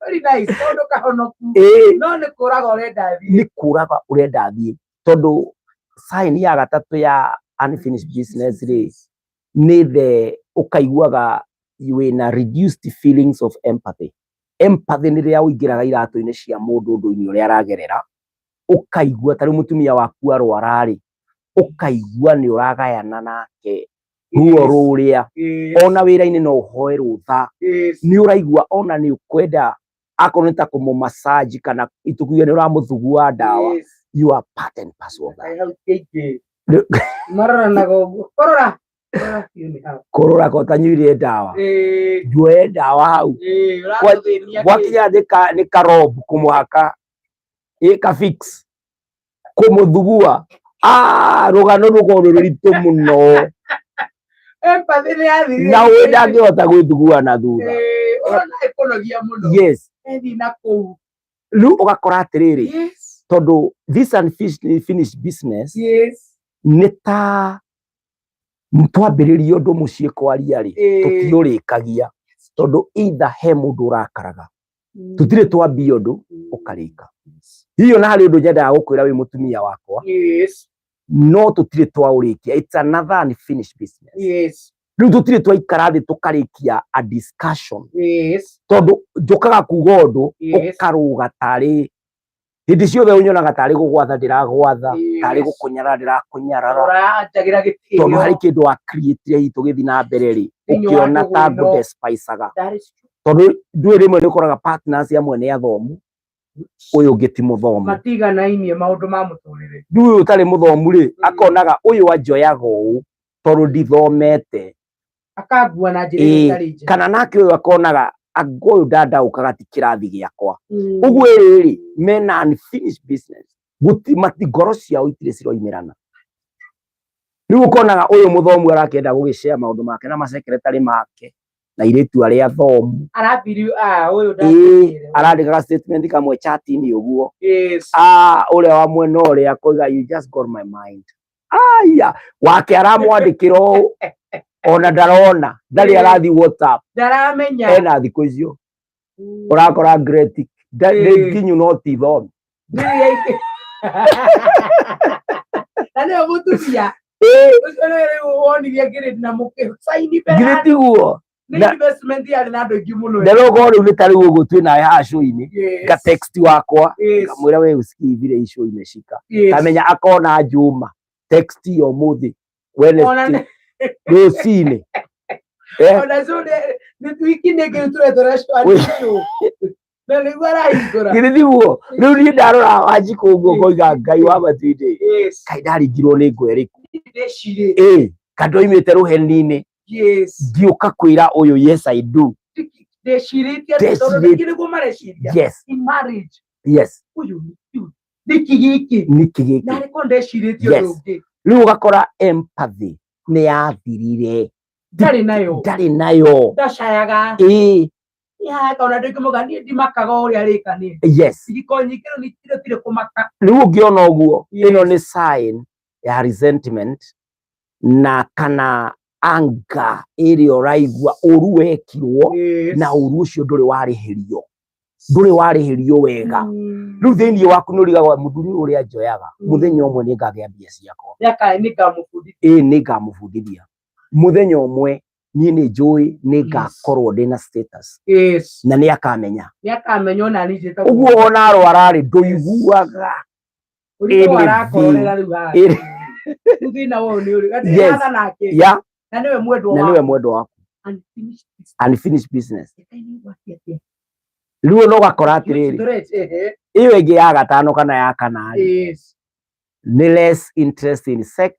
very nice kaũndũ kahonoku no nĩ kũraga ũrenda thiĩ nĩ kũraga ũrenda thiĩ tondũ sign ya gatatũ ya unfinished business rĩ nĩ the ũkaiguaga wĩna reduced feelings of empathy. Empathy nĩ rĩrĩa ũingĩraga iratũ-inĩ cia mũndũ ũndũ-inĩ ũrĩa aragerera ũkaigua tarĩ mũtumia waku arwara rĩ ũkaigua nĩ ũragayana nake ruo rũrĩa ona wĩra-inĩ no ũhoe rũtha nĩ ũraigua ona nĩ ũkwenda akorwo nĩ ta kũmũmassage kana itukuge nĩ ũramũthugua ndawa you are part and parcel of that. Marora nago korora ko tanyuire ndawa njuoe ndawa hau gwakinya nĩ karobu kũmũhaka ka fix kũmũthugua rũgano rũkorwo rũritũ mũno empathy nĩ yathirire na we ndangĩhota gwĩthugua na thutha ona ĩkũnogia mũno yes ethi na kũu rĩu ũgakora atĩrĩrĩ tondũ this unfinished business nĩ ta twambĩrĩria ũndũ mũciĩ kwaria rĩ tũtiũrĩkagia tondũ either he mũndũ ũrakaraga tũtirĩ twambia ũndũ ũkarĩka hiyo na harĩ ũndũ nyendaga gũkwĩra wĩ mũtumia wakwa no tũtirĩ twaũrĩkia it's another unfinished business rĩu tũtirĩ twaikara thĩ tũkarĩkia a discussion tondũ njũkaga kuga ũndũ ũkarũga tarĩ hĩndĩ ciothe ũnyonaga tarĩ gũgwatha ndĩragwatha tarĩ gũkũnyarara ndĩrakũnyarara tondũ harĩ kĩndũ wa create hitũ gĩthi na mbere rĩ ũkĩona ta ngũdespicaga tondũ ndũĩ rĩmwe nĩ ũkoraga partners amwe nĩ athomu ũyũ ũngĩ ti mũthomu matiganainie maũndũ ma mũtũrĩre rĩu ũyũ ũtarĩ mũthomu rĩ akonaga ũyũ anjoyaga ũũ tondũ ndithomete akangua na njĩra ĩtarĩ njega kana nake ũyũ akonaga ũyũ ndandaũkaga ti kĩrathi gĩakwa ũguo rĩrĩ mena unfinished business ngoro ciao itirĩ ciroimĩrana rĩu ũkonaga ũyũ mũthomu arakĩenda gũgĩshare maũndũ make na macekeretarĩ make na airĩtu arĩa athomu arandĩkaga statement kamwe chat-inĩ ũguo ũrĩa wa mwena ũrĩa akoiga you just got my mind wake aramwandĩkĩra ũũ ona ndarona ndarĩ arathi WhatsApp ndaramenya ena thikũ icio ũrakora great nginyu no ti thomi na nĩ mũtumia ũcio nĩ wonirie ngirĩndi na mũkĩsaini ngirĩndi guo nĩ investment yarĩ na andũ aingĩ mũno na rĩu rĩu nĩ tarĩ ũguo twĩna haha show-inĩ nga text wakwa kamwĩra we usikivire hii show imeshika kamenya akona Juma text yo mũthĩ Wednesday rũcinĩ ona zone nĩ twikine ngĩtũretũra show na nĩguo arahingũra githĩ guo rĩu niĩ ndarora Wanjikũ ũguo ngoiga Ngai wa matinde kaĩ ndaringirwo nĩ ngwerĩku kandoimĩte rũheni-inĩ ngĩũka kwĩra ũyũ yes I do ndecirĩtie tondũ nĩguo mareciria in marriage ũyũ nĩkĩ gĩkĩ na arĩko ndecirĩtie ũndũ ũngĩ rĩu ũgakora empathy nĩ yathirire ndarĩ nayo ndacayaga ona ndĩngĩmuga niĩ ndimakaga ũrĩa arĩkanĩte iriko nyingĩ nĩtirĩ kũmaka rĩu ũngĩona ũguo ĩno nĩ sign ya resentment na kana anga ĩrĩa ũraigua ũru wekirwo na ũru ũcio ndũrĩ warĩhĩrio wega rĩu thĩinĩ waku nĩ ũrigagwo mũthuri ũrĩa njoyaga mũthenya ũmwe nĩ ngagĩa mbia ciakwa nĩ ngamũbundithia mũthenya ũmwe niĩ nĩ njũĩ nĩ ngakorwo ndĩna status na nĩ akamenya ona niĩ ũguo ona arwara rĩ ndũiguaga na nĩwe mwendwa waku unfinished business rĩu no ũgakora atĩrĩrĩ ĩyo ĩngĩ ya gatano kana ya kana nĩ less interest in sex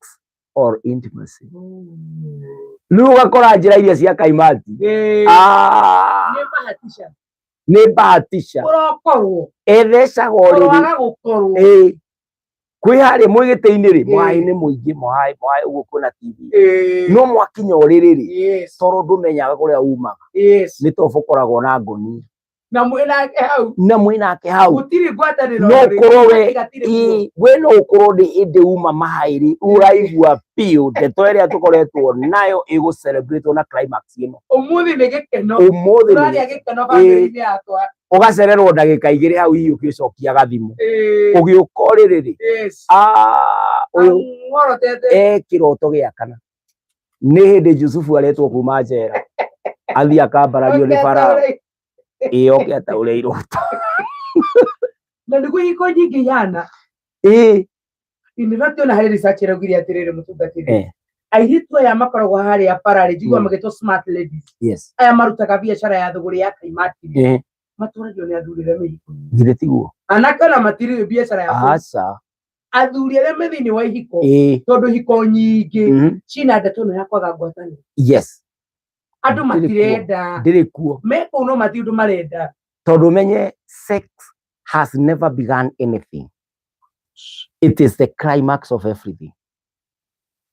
or intimacy rĩu ũgakora njĩra iria cia kaimati nĩ bahatisha ethecagwo rĩrĩ kwi hari mwigite-ini ri mwai ni muingi mwai uguo kuna TV no mwakinya uriri ri toro ndumenyaga kuria umaga ni tobo koragwo na ngoni na mwinake hau gutiri ngwataniro no korowe we no ukoro ndi indi uma mahairi uraigua piu ndeto iria tukoretwo nayo igu celebrate na climax ino umuthi ni gikeno umuthi gikeno bamiri-ini yakwa ugacererwo ndagika igiri hau hiu ugicokia gathimu ugiuka uriri uyu kiroto gia kana ni hindi Yusufu aretwo kuma njera athi akambarario ni Farao oke ataure iroto na niguo hiko nyingi yana inirati ona hari research iraugire atiriri mutungatiri airitu aya makoragwo haria parari njigua magitwo smart ladies aya marutaga biacara ya thuguri ya kaimati maturagio ni athuri aria mehiko ngire tiguo anake ona matiri biacara ya aca athuri aria me thiini wa ihiko tondu hiko nyingi cina ndeto no ya kwaga ngwataniro andu matirenda ndiri kuo me kuu no mati undu marenda tondu menye sex has never begun anything, it is the climax of everything.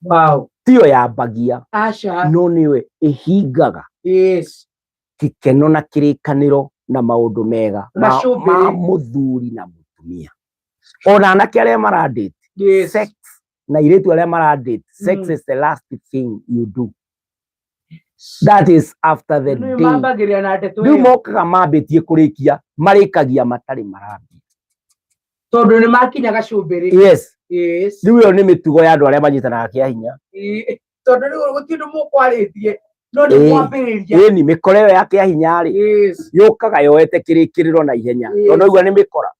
Wow. Tio yambagia no niwe ihingaga gikeno na kirikaniro na maundu mega ma muthuri na mutumia ona anake aria maradate sex na iritu aria maradate sex is the last thing you do. That is after the day. Riu mokaga mambitie kurikia marikagia matari marambi tondu ni makinya gacumbiri. Riu yo ni mitugo ya andu aria manyitanaga kia hinya tondu riu gutindu mukwaritie no ni mwambiriria ni mikore yo ya kia hinya ri yukaga yoete kirikiriro na ihenya tondu igua ni mikora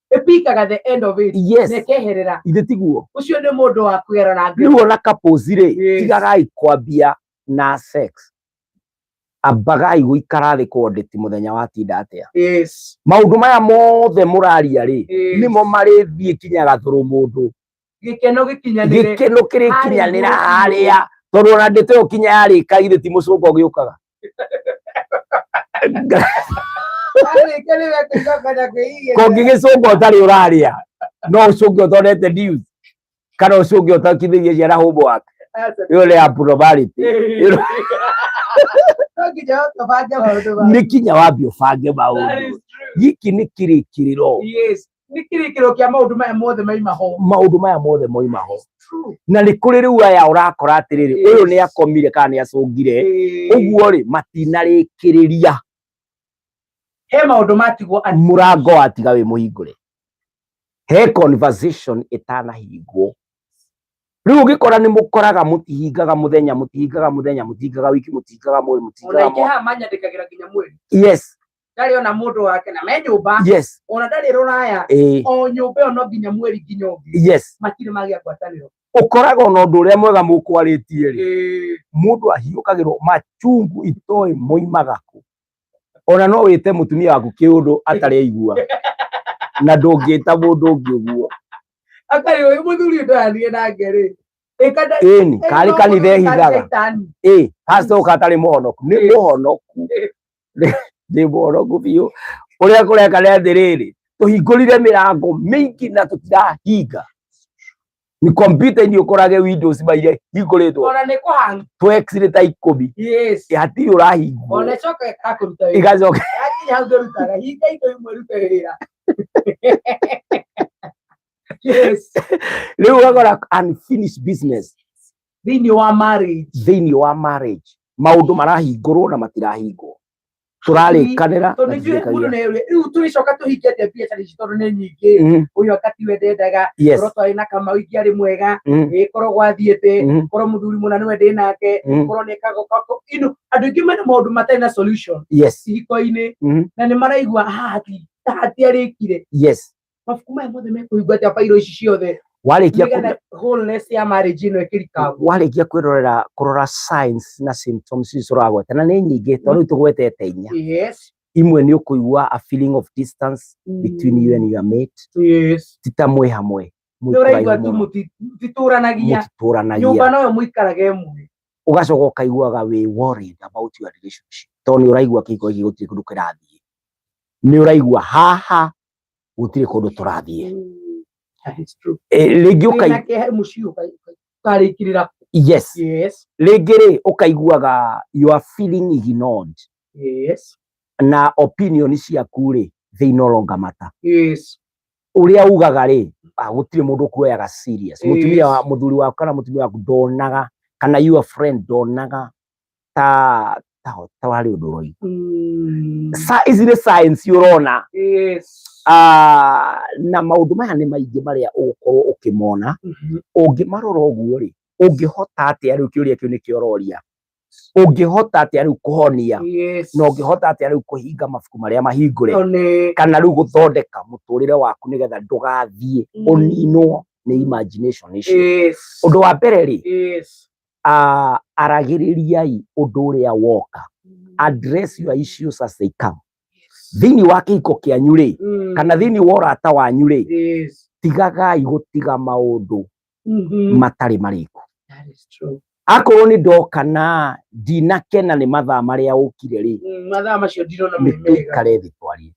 epikaga the end of it nekeherera ithe tiguo ucio ni mundu wa kwera na riu ona couples ri tigagai kwambia na sex ambagai guikara thi kwanditi muthenya wa tinda atia maundu maya mothe muraria ri nimo mari thie kinyaga thuru mundu gikeno kiri kinyanira haria tondu ona ndito yo kinya yarika ithe ti mucungo giukaga kongi gicungo utari uraria no ucunge uthondete news kana ucunge utakithirie ciana homework yo le abnormality ni kinya wambia ubange maundu giki ni kirikiriro ni kirikiro kia maundu maya mothe moimaho na ni kuri riu aya urakora atiriri uyu ni akomire kana ni acungire uguo ri matinarikiriria he maundu matigwo murango atiga wi muhingure he conversation itanahingwo riu ugikora ni mukoraga mutihingaga muthenya mutihingaga wiki mutihingaga mweri mutihingaga ona ha manyandikagira nginya mweri ndari ona mundu wake na me nyumba ona ndari ruraya o nyumba no nginya mweri nginya ungi matire magia ngwataniro ukoraga ona undu uria mwega mukwaritie ri mundu ahiukagirwo machungu itoi moimagaku ona no wite mutumia waku kiundu atari aigua na ndungita mundu ungi uguo akari uyu muthuri ndani na ngeri ni kari kanithe hithaga pastor ukatari muhonoku ni muhonoku ni muhonoku biu uria kureka ria ndiriri tuhingurire mirango mingi na tutirahinga ni computer ni ukorage windows baire hinguritwo ona ni kuhang tu exit ta 10 hatiri urahingwo ona coka akuruta wira igacoka akinya hau ndurutaga hinga ito imwe ruta wira riu ugakora unfinished business thiini wa marriage maundu marahingurwo na matirahingwo turarikanira riu turicoka tuhingete biacara ici tondu ni nyingi uyu akati we ndendaga korwo twari na Kamau ingiari mwega korwo gwathiete korwo muthuri muna niwe ndi nake korwo ni kago ino andu ingi mena maundu matari na solution ihiko-ini na ni maraigua hati arikire mabuku maya mothe mekuhingwo bairo ici ciothe wholeness ya marriage ino ikirikaga warikia kurora signs na symptoms icuragwete na ni nyingi tondu tugwetete inya imwe ni ukuigua a feeling of distance between you and your mate tita mwe hamwe uraigua tu mutituranagia nyumba noyo muikarage mwe ugacoka ukaiguaga wi worried about your relationship tondu uraigua kiko gigutirĩ kundu kirathii ni uraigua haha gutire kundu turathie. That is true. Ringi yes. Ringi ri ukaiguaga you are feeling ignored. Yes. Na opinion ciaku ri they no longer matter. Yes. Uria ugaga ri gutire mundu kuoyaga serious. Mutumia wa muthuri waku kana mutumia waku ndonaga kana your friend ndonaga ta wari undu roi. Sa izire science urona. Yes. Na maundu maya ni maingi maria ugukorwo ukimona ungimarora uguo ri ungihota atia riu kiuria kiu ni kiororia ungihota atia riu kuhonia no ungihota atia riu kuhinga mafuku maria mahingure kana riu guthondeka muturire waku nigetha ndugathie uninwo ni imagination icio. Undu wa mbere ri aragiririai undu uria woka. Address your issues as they come. Thini wa kihiko kianyu ri kana thini wa urata wanyu ri tigagai gutiga maundu matari mariku. That is true. Akorwo ni ndoka na ndinakena ni mathaa maria ukire ri mathaa macio ndirona memega kare thi twarie.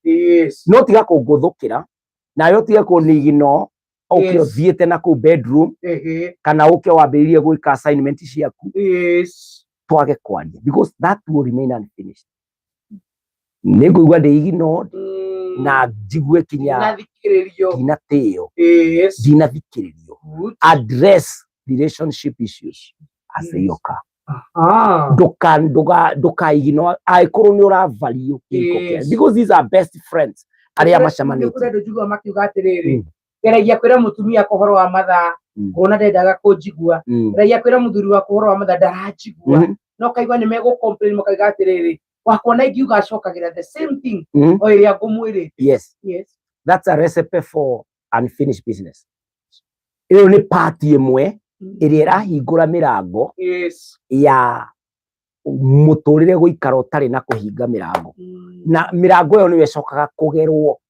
No tiga kunguthukira na yo tiga kunigino ukio thiete na ku bedroom kana ukio wambiririe gwika assignment ciaku twage kwaria because that will remain unfinished. Niguigua ndi ignored na njigue kinya ndinatio ndinathikiririo. Address relationship issues as they occur. Nduka igno aikorwo ni uravario because these are best friends aria macamanite. Njuga makiuga atiriri geragia kwira mutumia kuhoro wa mathaa kuona ndendaga kunjigua geragia kwira muthuri wa kuhoro wa mathaa ndaranjigua no kaigua ni mego complain mukaiga atiriri wakona ingiuga acokagira the same thing o iria ngumwirite. Yes. That's a recipe for unfinished business. Iyo ni party imwe iria irahingura mirango ya muturire guikara utari na kuhinga mirango na mirango iyo niwe cokaga kugerwo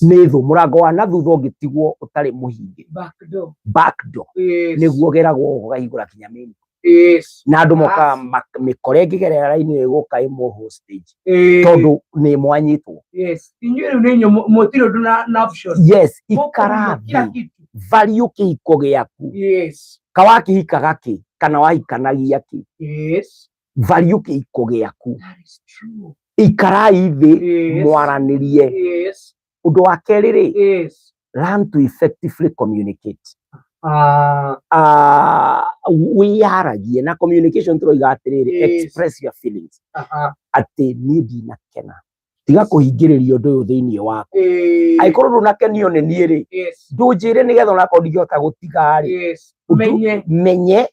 ni thu murango wa na thutha ungitigwo utari muhinge back door niguo geragwo gukahingura kinya main. Na andu moka mikore ngigerera raini iguka imwe hostage tondu ni mwanyitwo. Inyuĩ ni nyo mutiro na option. Ikarathi value kihiko giaku kawa kihika gaki kana wahikanagia ki value kihiko giaku ikarai thi mwaranirie. Undu wa keri ri learn to effectively communicate. Wiyaragie na communication turoiga atiriri express your feelings ati ni ndinakena tiga kuhingiririo ndu uyu thiini waku aikorwo ndunakenio ni nie ri ndunjire nigetha onako ndigihota gutiga ri menye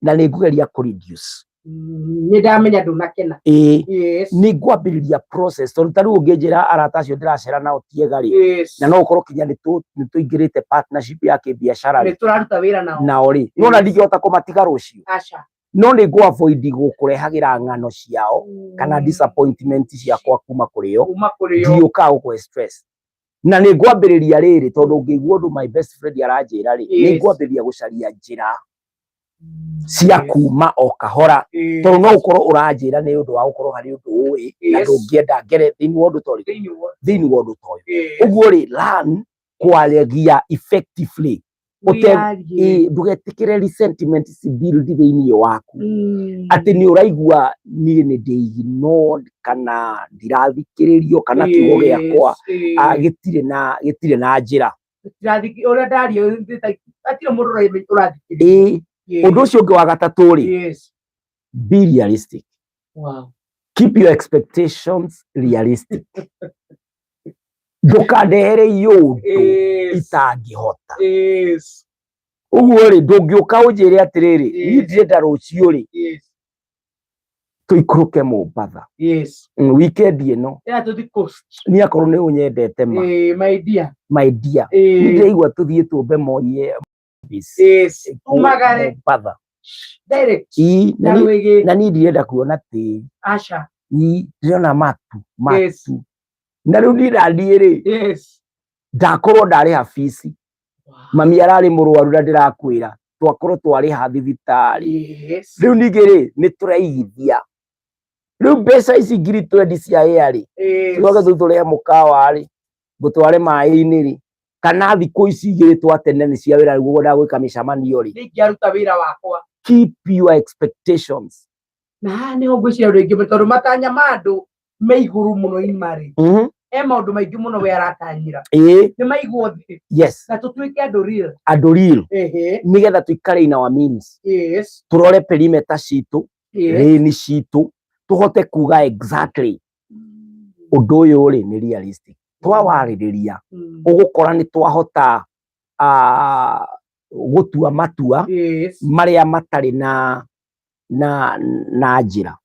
na nigugeria ku reduce ni ndamenya ndunakena ni ngwambiriria process tondu tariu unginjira arata acio ndiracera nao tiega ri na no ukorwo kinya ni tuingirite partnership ya kibiashara ni turaruta wira nao ri no na ndigihota kumatiga rucio no ni go avoid gukurehagira ng'ano ciao kana disappointment ciakwa kuma kurio ndiuka ku stress na ni ngwambiriria riri tondu ngigua ndu my best friend aranjira ri ni ngwambiriria gucaria njira cia kuma o kahora tondu no ukorwo uranjira ni undu wa gukorwo hari undu uwi na ndungienda ngere thiini wa undu tori thiini wa undu toyo uguo ri learn kwaragia effectively ndugetikire resentment ci build thiini waku ati ni uraigua ni ndi kana ndirathikiririo kana kiugo giakwa gitire na njira uria ndario atire mundu urathikiririo. Undu ucio ungi wa gatatu ri be realistic. Keep your expectations realistic. Ndukandehere yundu itangihota. Uguo ri ndungiuka unjire atiriri ni ndirenda rucio ri tuikuruke Mombatha weekend ino ni akorwo ni unyendete ma my dear ni ndirigua tuthie tumbe moye umagare direct na ni ndirenda kuona ti ni ndiriona matu na riu ndirandie ri ndakorwo ndari hafisi mami arari murwaru na ndirakwira twakorwo twari ha thibitari riu ningi ri ni turaigithia riu mbeca ici ngiri 20 cia yari twoge tuthuria mukawa ri ngutware mai-ini ri kana thiku ici igiritwo atene ni cia wira guo ndagwika micamanio ri ningiaruta wira wakwa. Keep your expectations. Na ni ho ngwiciria ringi tondu matanya mandu me iguru muno imari. Maundu maingi muno we aratanyira ni maigwo thi. Yes. Na tutuike andu real. Andu real. Nigetha tuikare in our means. Yes. Turore perimeter citu, reni citu, tuhote kuga exactly undu uyu ri ni realistic. Twawariria ugukora ni twahota gutua matua maria matari na njira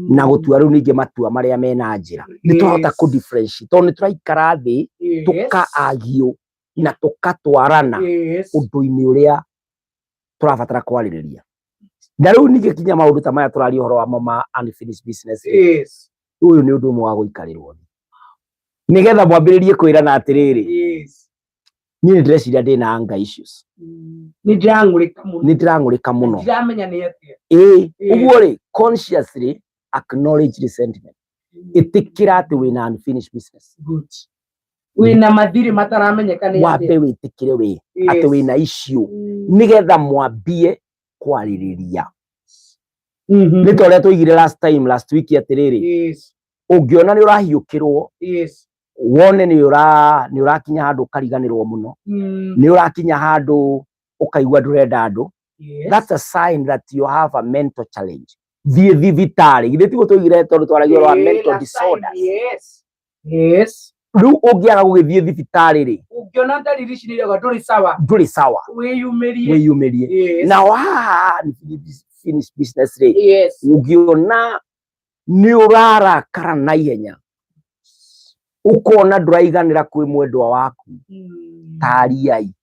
na gutua riu ningi matua maria mena njira ni twahota ku differentiate tondu ni turaikara thi tukaagio na tukatwarana undu-ini uria turabatara kwaririria. Na riu ningi kinya maundu ta maya turari horo wa ma unfinished business. Uyu ni undu mwa guikarirwo nigetha mwambiririe kwirana atiriri ni ndreciria ndina anger issues. Ni ndirangurika muno. Ndiramenya ni atia. Uguo ri consciously acknowledge resentment. Itikira ati wina unfinished business. Good. Wina mathiri mataramenyeka ni atia. Wape witikire we ati wina issue nigetha mwambie kwaririria. Ni toria tuigire last week atiriri. Ungiona ni urahiukirwo. Wone ni urakinya handu kariganirwo muno. Ni urakinya handu ukaigwa ndurenda andu. That's a sign that you have a mental challenge. Thie vitari githiti gutuigire tondu twaragio wa mental disorders. Riu ungiaga gugithie thibitari ri ungiona ndariri ici nirega nduri sawa wiyumirie na finish business ri ungiona ni urarakara na ihenya ukona nduraiganira kwi mwendwa waku tariai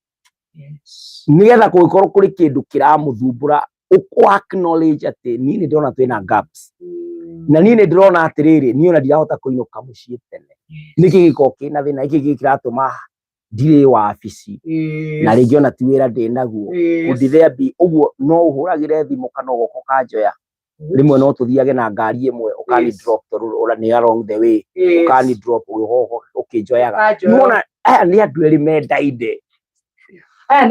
nigetha kugikorwo kuri kindu kiramuthumbura uko acknowledge ati ni ndona twina gaps na ni ndirona atiriri ni ona ndirahota kuinuka mucii tene niki giko kina thina iki gikiratuma ndire wabici na ringi ona ti wira ndinaguo kundithia bi uguo no uhuragire thimu kana goko kanjoya rimwe no tuthiage na ngari imwe ukani drop tora ni along the way ukani drop uhoho ukinjoyaga nuona aya ni andu eri mendaide aya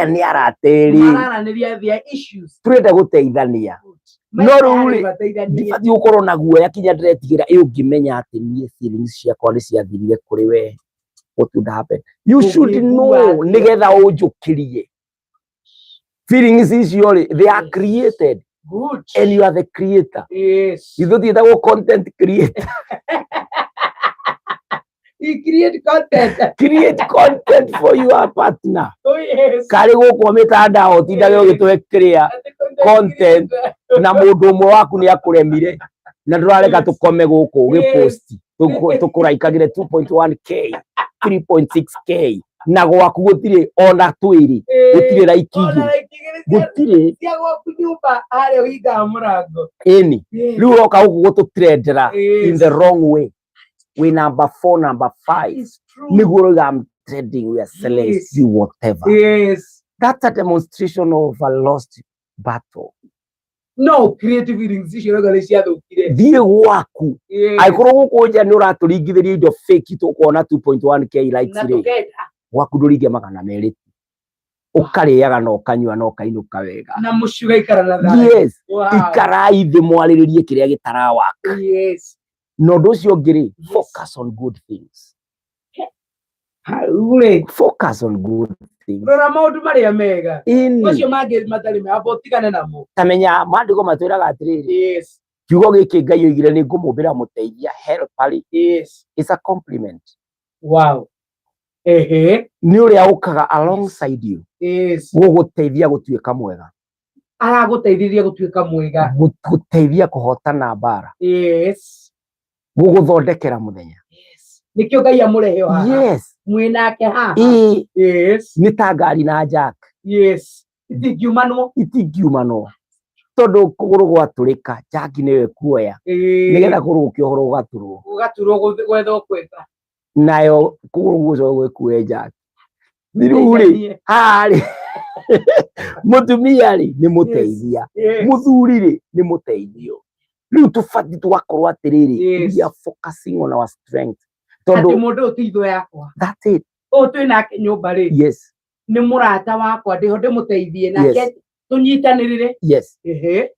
ni arateri mararaniria thia issues turenda guteithania no ruri ndibati ukorwo na guoya kinya ndiretigira ungimenya ati nie feelings ciakwa ni ciathirire kuri we what would happen. You should know nigetha unjukirie feelings icio they are created. Good. And you are the creator. Yes. You don't need a content creator. You create content. Create content for your partner. Oh yes. Kari guko mitanda otindage ugitwekeria content na mundu umwe waku ni akuremire na ndurareka tukome guko ugipost tukuraikagire 2.1k 3.6k na gwaku gutire ona twiri gutire raikigi gutire cia gwaku nyumba ari uiga murango eni riu roka guku gututrendera in the wrong way. We number 4 number 5 niguo I'm trading we are selling you whatever. Yes, that's a demonstration of a lost battle. No creative feelings icio rega cia thukire thie gwaku aikorwo guku nja ni uraturingithiria indo fake tu kuona 2.1k likes ri gwaku nduringe magana meri ukariaga no kanyua no kainuka wega na muciuga ikara na thara. Yes, ikarai thi mwariririe kiria gitarawaka. Yes, no nducio ngiri focus on good things. Focus on good things. Rora maundu maria mega macio mangi matari me abotigane namo tamenya mandiko matwiraga atiriri. Yes, kiugo giki Ngai oigire ni ngumumbira muteithia help ali. Yes, it's a compliment. Wow. Ni uria ukaga alongside you. Yes, guguteithia gutuika mwega araguteithiriria gutuika mwega guteithia kuhotana bara. Yes, guguthondekera muthenya. Yes, nikio Ngai amurehe haha. Yes, mwinake haha. Yes, ni ta ngari na jack. Yes, itingiumano tondu kuguru gwaturika jack niwe kuoya nigetha kuguru gukiohoro ugaturwo gwetho kweka nayo kuguru guco gwekue jack niruri hari mutumia ri ni muteithia muthuri ri ni muteithio riu tufati tugakorwo atiriri we are focusing on our strength ati mundu utitho yakwa. That's it. Twinake nyumba ri. Yes. Ni murata wakwa ndiho ndimuteithie nake tunyitanirire. Yes.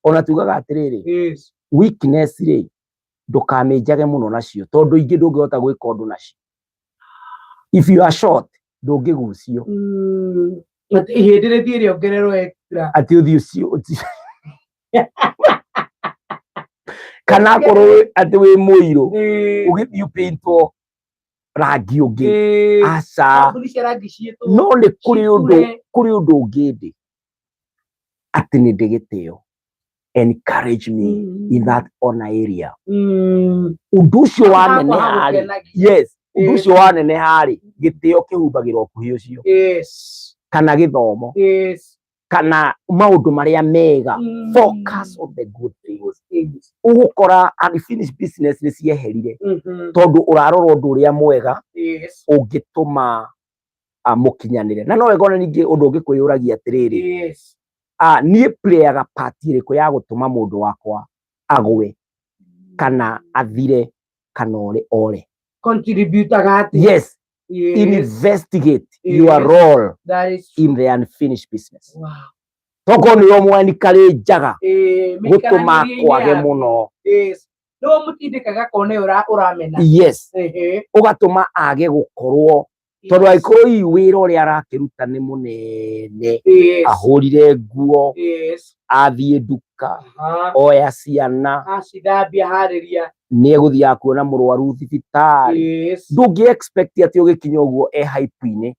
Ona tugaga atiriri. Yes. Weakness ri ndukamenjage muno nacio tondu ingi ndungihota gwika undu nacio. If you are short ndungigucio. Ati ihindire thiire ongererwo extra. Ati uthi ucio. Kana korwo ati wi muiru ugithii paintwo rangi ungi aca no ni kuri undu ungindi ati ni ndigitio. Encourage me in that honor area. Undu ucio wanene hari. Yes. Undu ucio wanene hari gitio kihumbagirwo kuhi ucio. Yes. Kana githomo. Yes. Kana maundu maria mega. Focus on the good things. Ugukora unfinished business ni cieherire tondu urarora undu uria mwega ungituma mukinyanire. Na no wegona ningi undu ungikwiyuragia atiriri. Nie playaga part iriku ya gutuma mundu wakwa agwe kana athire kana ore. Contributaga ati. Yes. Investigate your role in the unfinished business. Wow. Toko ni omwani kare njaga gutuma kwage muno. Yes. No mutindikaga kone uramena. Yes. Ugatuma age gukorwo tondu aikorwo i wira uria arakiruta ni munene. Ahurire nguo. Athie nduka. Oya ciana. Acithambia hariria. Ni eguthia kuona murwaru thibitari. Ndungi expect ati ugikinya uguo hype-ini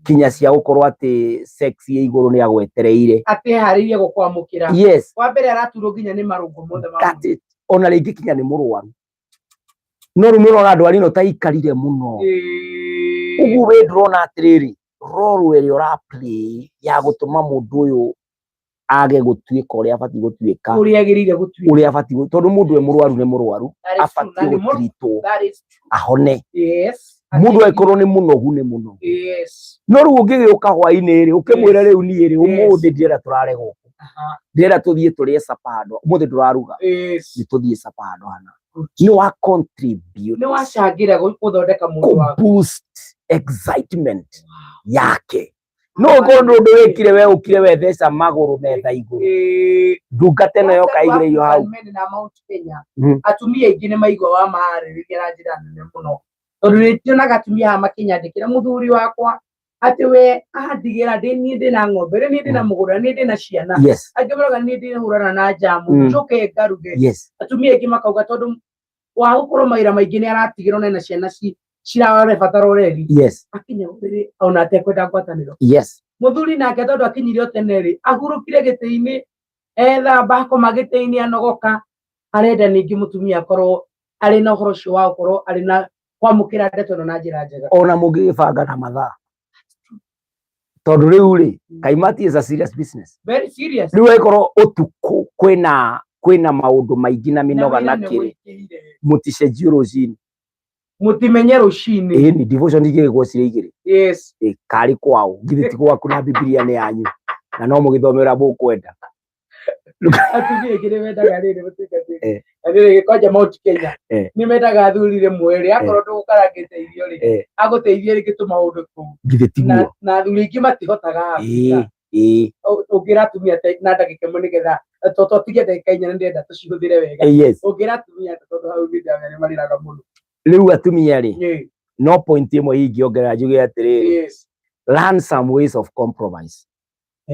kinya cia gukorwo ati sex ye iguru ni agwetereire ati haririe gukwamukira. Yes. Wa mbere araturo ginya ni marungu mothe ma. That's it. Ona ringi kinya ni murwaru no rumiro na ndwari no taikarire muno. Ugu we drona atiriri role eri ora play ya gutuma mundu uyu age gutuika uria abati gutuika uria agirire gutuika uria abati tondu mundu we murwaru ni murwaru abati gutirito ahone. Yes. Mundu aikorwo ni munogu ni muno. Yes. No ru ungigiuka hwaini ri ukimwira riu ni ri umuthi ndira turare guku ndira tuthie turie sapado umuthi turaruga ni tuthie sapado hana ni wa contribute ni wa shagira guthondeka mundu wako boost excitement yake. No gondo ndu wikire we ukire we thesa maguru metha iguru ndungate nayo kaigire yo hau na Mount Kenya. Atumia ingine maigwa wa mahaririria ranjira nene muno tondu ni tionaga atumia ha makinyandikira muthuri wakwa ati we ahandigira ndi ndina ng'ombe ni ndina mugura ni ndina ciana angimuraga ni ndina hurana na jamu njoke ngaruge. Atumia ingi makauga tondu wa gukorwo maira maingi ni aratigirwo na ciana cirare bataro reri. Akinya uri ona atekwenda ngwataniro. Muthuri nake tondu akinyire teneri agurukire giti-ini etha bako magiti-ini anogoka arenda ningi mutumia akorwo ari na uhoro cio wa gukorwo ari na kwamukira ndeto na njira njega ona mugibanga na mathaa tondu riu ri kaimati is a serious business. Very serious. Riu aikorwo utuku kwina maundu maingi na minoga na kiri muticenjio rucini mutimenye rucini ni devotion igigwo cire igiri. Yes. Kari kwao ngithiti gwaku na Biblia ni yanyu na no mugithomera mukwenda atumia igire wendaga riri mutikati riri koja Mount Kenya ni mendaga athurire mweri akorwo ndugukarangite irio ri aguteithie ri gitu maundu ku ngithitiguo na athuri ingi matihotaga ugira atumia na ndagika imwe nigetha toto tige ndagika inya ndenda tucihuthire wega ugira atumia tondu hau ni ndamene mariraga muno. Riu atumia ri no point imwe ingiongerera njuge atiriri learn some ways of compromise.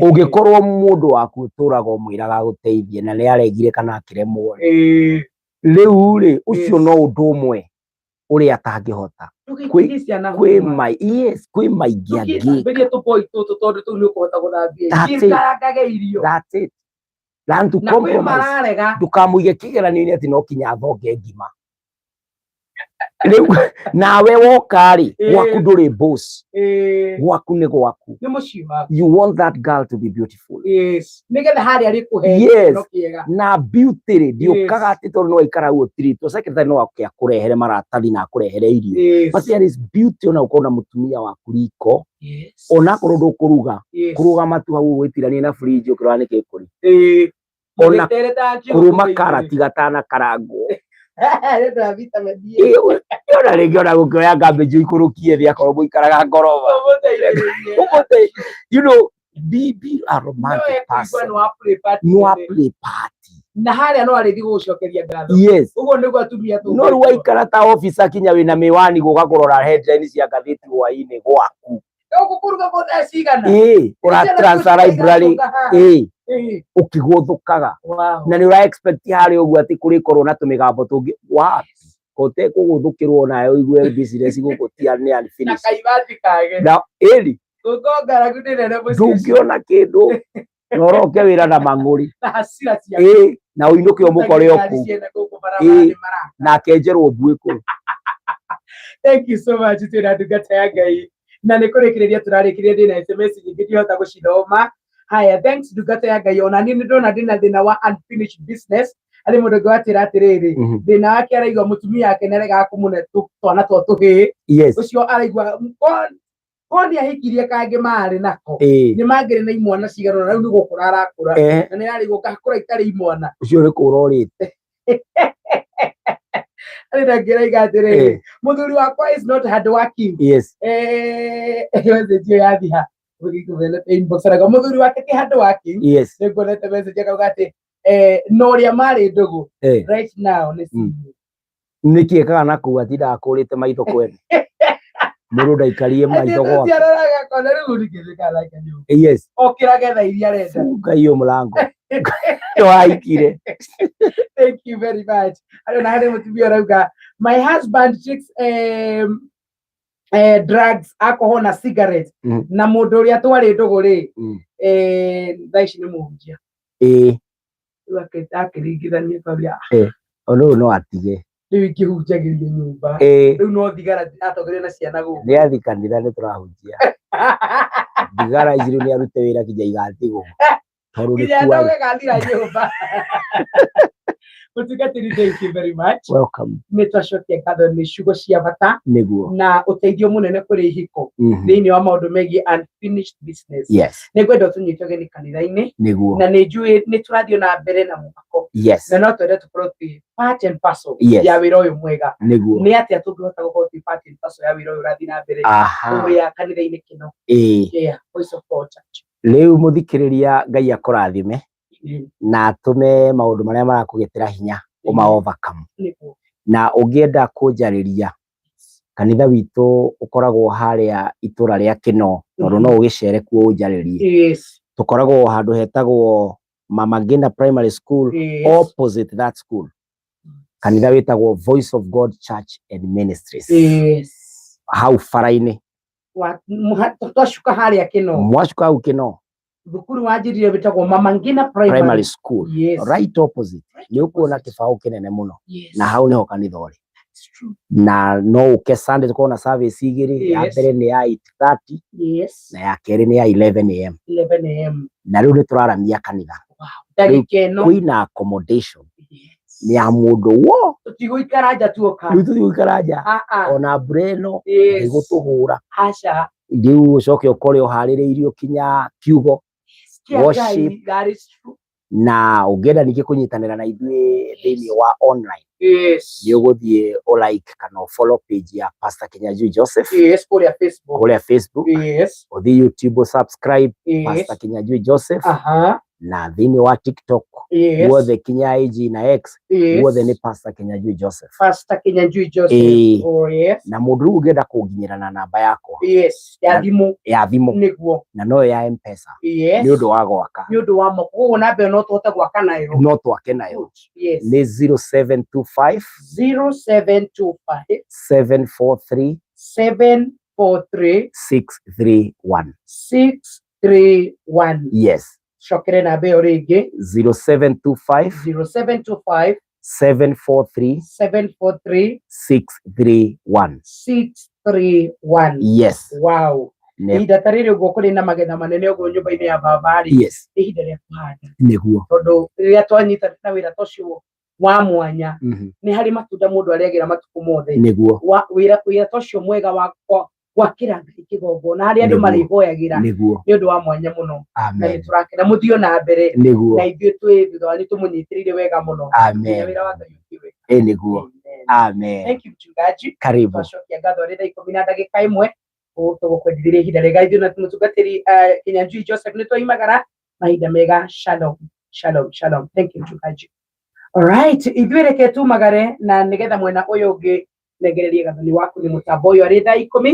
Ugikorwo mundu waku turaga umwiraga guteithie na ni aregire kana akiremwo riu ri ucio no undu umwe uri atangihota kwi maingi angi berie tupoi tondu tu ni ukuhota guthambia kirangage irio. That's it. Learn to compromise. Ndukamuige kigeranio-ini ati no kinya thonge ngima riu nawe wokari gwaku nduri boss gwaku ni gwaku ni muciwa. You want that girl to be beautiful. Nigetha hari ari kuhe no kiega na beauty ri ndiukaga ati tondu no ikara uo treat secretary no akia kurehere maratathi na kurehere irio but there is beauty ona ukona mutumia waku riko ona korwo ndukuruga kuruga matu hau gwitirania na fridge ukirwa ni kikuri ona kuruma karati gatana karango Ndio vitamin D. Yona rĩngĩ ona gũkĩoya cabbage ikurukie thĩ akorwo mũikaraga ngoroba. You know, be a romantic person. No play party. Na haria no arithi gucokeria ngatho. Yes. Uguo niguo atumia tu. No rĩu waikara ta office akinya wĩna miwani gũka kũrora headline cia gatheti hwainĩ gwaku. Ũgũkuruga gotha cigana. Ura transfer library. Ukigũthũkaga. Na nĩ ura expect harĩ ũguo atĩ kũrĩ korwo na tũmĩgambo tũngĩ. Wapi? Kote kũgũthũkĩrwo nayo igue business gũkũtia nĩ unfinished. Na kaibati kage. Na Gũkongara gũdĩrere mũciĩ. Ndũngĩona kĩndũ. Noroke wĩra na mang'ũri. Na hasira ciake. Na ũinũke ũmũkore ũkũ. Na akenjerwo mbuĩkũ. Thank you so much twĩna ndungata ya Ngai. Na nĩ kũrĩkĩrĩria tũrarĩkĩrĩria ndĩna SMS nyingĩ ndihota gũcithoma. Haya, thanks ndungata ya Ngai. Ona niĩ ndona ndĩna thĩna wa unfinished business. Arĩ mũndũ ũngĩ watĩra atĩrĩrĩ, thĩna wake araigua mũtumia wake nĩaregaga kũmũne twana twa tũhĩĩ. Ũcio araigua Koni ahikirie kangĩ marĩ nako. Nĩ mangĩrĩ na imwana cigana na rĩu nĩ gũkũra arakũra. Na nĩ ararigwo gakũra itarĩ imwana. Ũcio nĩ kũra ũrĩte. Arĩ na ngĩraiga atĩrĩrĩ, mũthuri wakwa is not hard working. Message yathi ha. Inbox araga mũthuri wake ti hard working. Nĩ nguonete message akauga atĩ no ũrĩa marĩ ndũgũ right now nĩ nĩkĩ ekaga na kũu atindaga kũrĩte maitho kwene. Mũndũ ndaikarie maitho gwake. Yes. Okĩra getha iria arenda. Ngai mũrango. Waikire. Thank you very much. Na harĩ mũtumia arauga my husband takes drugs, alcohol na cigarettes. Na mũndũ ũrĩa twarĩ ndũgũ rĩ thaa ici nĩ mũhunjia. Akĩringithania kabia. Ono no atige. Rĩu ingĩhunjagĩria nyũmba. Rĩu no thigara atongoria na ciana gũkũ. Nĩ athi kanitha nĩ tũrahunjia. Thigara ici rĩu nĩ arute wĩra kinya igatigwo. Tondũ nĩ kuarĩ. Gathira nyũmba. Mũtungatĩri, thank you very much. Welcome. Nĩ twacokia ngatho nĩ ciugo cia bata. Nĩguo. Na ũteithio mũnene kũrĩ ihiko. Thĩinĩ wa maũndũ megiĩ unfinished business. Nĩ ngwenda tũnyite ũgeni kanitha-inĩ. Nĩguo. Na nĩ njũĩ nĩ tũrathiĩ na mbere na mũhako. Na no twende tũkorwo twĩ part and parcel ya wĩra ũyũ mwega. Nĩguo. Nĩ atĩa tũngĩhota gũkorwo twĩ part and parcel ya wĩra ũyũ ũrathiĩ na mbere kũrĩa kanitha-inĩ kĩno. Voice of God Church. Rĩu mũthikĩrĩria, Ngai akũrathime na atũme maũndũ marĩa marakũgetera hinya ũma overcome. Na ũngĩenda kũnjarĩria, kanitha witũ ũkoragwo harĩa itũra rĩa Kino, tondũ no ũgĩcere kuo ũnjarĩrie. Tũkoragwo handũ hetagwo Mama Ngina Primary School, opposite that school. Kanitha wĩtagwo Voice of God Church and Ministries. Hau bara-inĩ. Twashuka harĩa Kino. Mwashuka hau Kino. Thukuru wanjirire wĩtagwo Mama Ngina Primary School. Right opposite. Nĩ ũkuona kĩbaũ kĩnene mũno. Na hau nĩho kanitha ũrĩ. Na no ũke Sunday tũkorwo na service igĩrĩ, ya mbere nĩ ya 8:30 na ya kerĩ nĩ ya 11 am. Na rĩu nĩ tũraramia kanitha. Kwĩna accommodation nĩ ya mũndũ wo. Tũtigũikara nja tuoka. Rĩu tũtigũikara nja. Ona breno ĩgũtũhũra. Rĩu ũcoke ũkore ũharĩrĩirio kinya kiugo. Worship. Na ũngĩenda ningĩ kũnyitanĩra na ithuĩ thĩinĩ wa online. Nĩ ũgũthiĩ like kana follow page ya Pastor Kinyanjui Joseph. Kũrĩa Facebook. Ũthiĩ YouTube subscribe Pastor Kinyanjui Joseph. Na thĩinĩ wa TikTok guothe kinya IG na X guothe nĩ Pastor Kinyanjui Joseph. Pastor Kinyanjui Joseph. Na mũndũ rĩu ũngĩenda kũnginyĩra na namba yakwa ya thimũ nĩguo, na no ya M-Pesa nĩ ũndũ wa gwaka, nĩ ũndũ wa moko, koguo namba no tũhote gwaka nayo, no twake nayo. Nĩ 0725 743 631. Yes. Shokere na beo rĩngĩ 0725 743 631. Yes. Wow. Ihinda ta rĩrĩ ũguo kũrĩ na magetha manene ũguo nyũmba-inĩ ya Bambari. Yes. Ihinda rĩa kũhanda. Nĩguo. Tondũ rĩrĩa twanyitanĩra na wĩra tocio wa mwanya nĩ harĩ matunda mũndũ arĩagĩra matukũ mothe. Nĩguo. Wĩra tocio mwega wa gwakĩra Ngai kĩgongona harĩa andũ marĩhoyagĩra nĩ ũndũ wa mwanya mũno. Na nĩ tũrakena mũthio na mbere na ithuĩ twĩ thutha wanyu tũmũnyitĩrĩire wega mũno. Wĩra wa Ngai ũkĩwe. niguo. Amen. Thank you mchungaji. Karibu. Twashokia ngatho ri thaa 10 na ndagika imwe tugukwendiria ihinda riga ithuĩ na mũtungatĩri Kinyanjui Joseph nĩ twaimagara mahinda mega. Shalom, shalom, shalom. Thank you mchungaji. Alright, ithuĩ reke tumagare na nĩgetha mwena ũyũ ũngĩ nengererie gathoni waku nĩ mũtambo ũyũ arĩ thaa 10.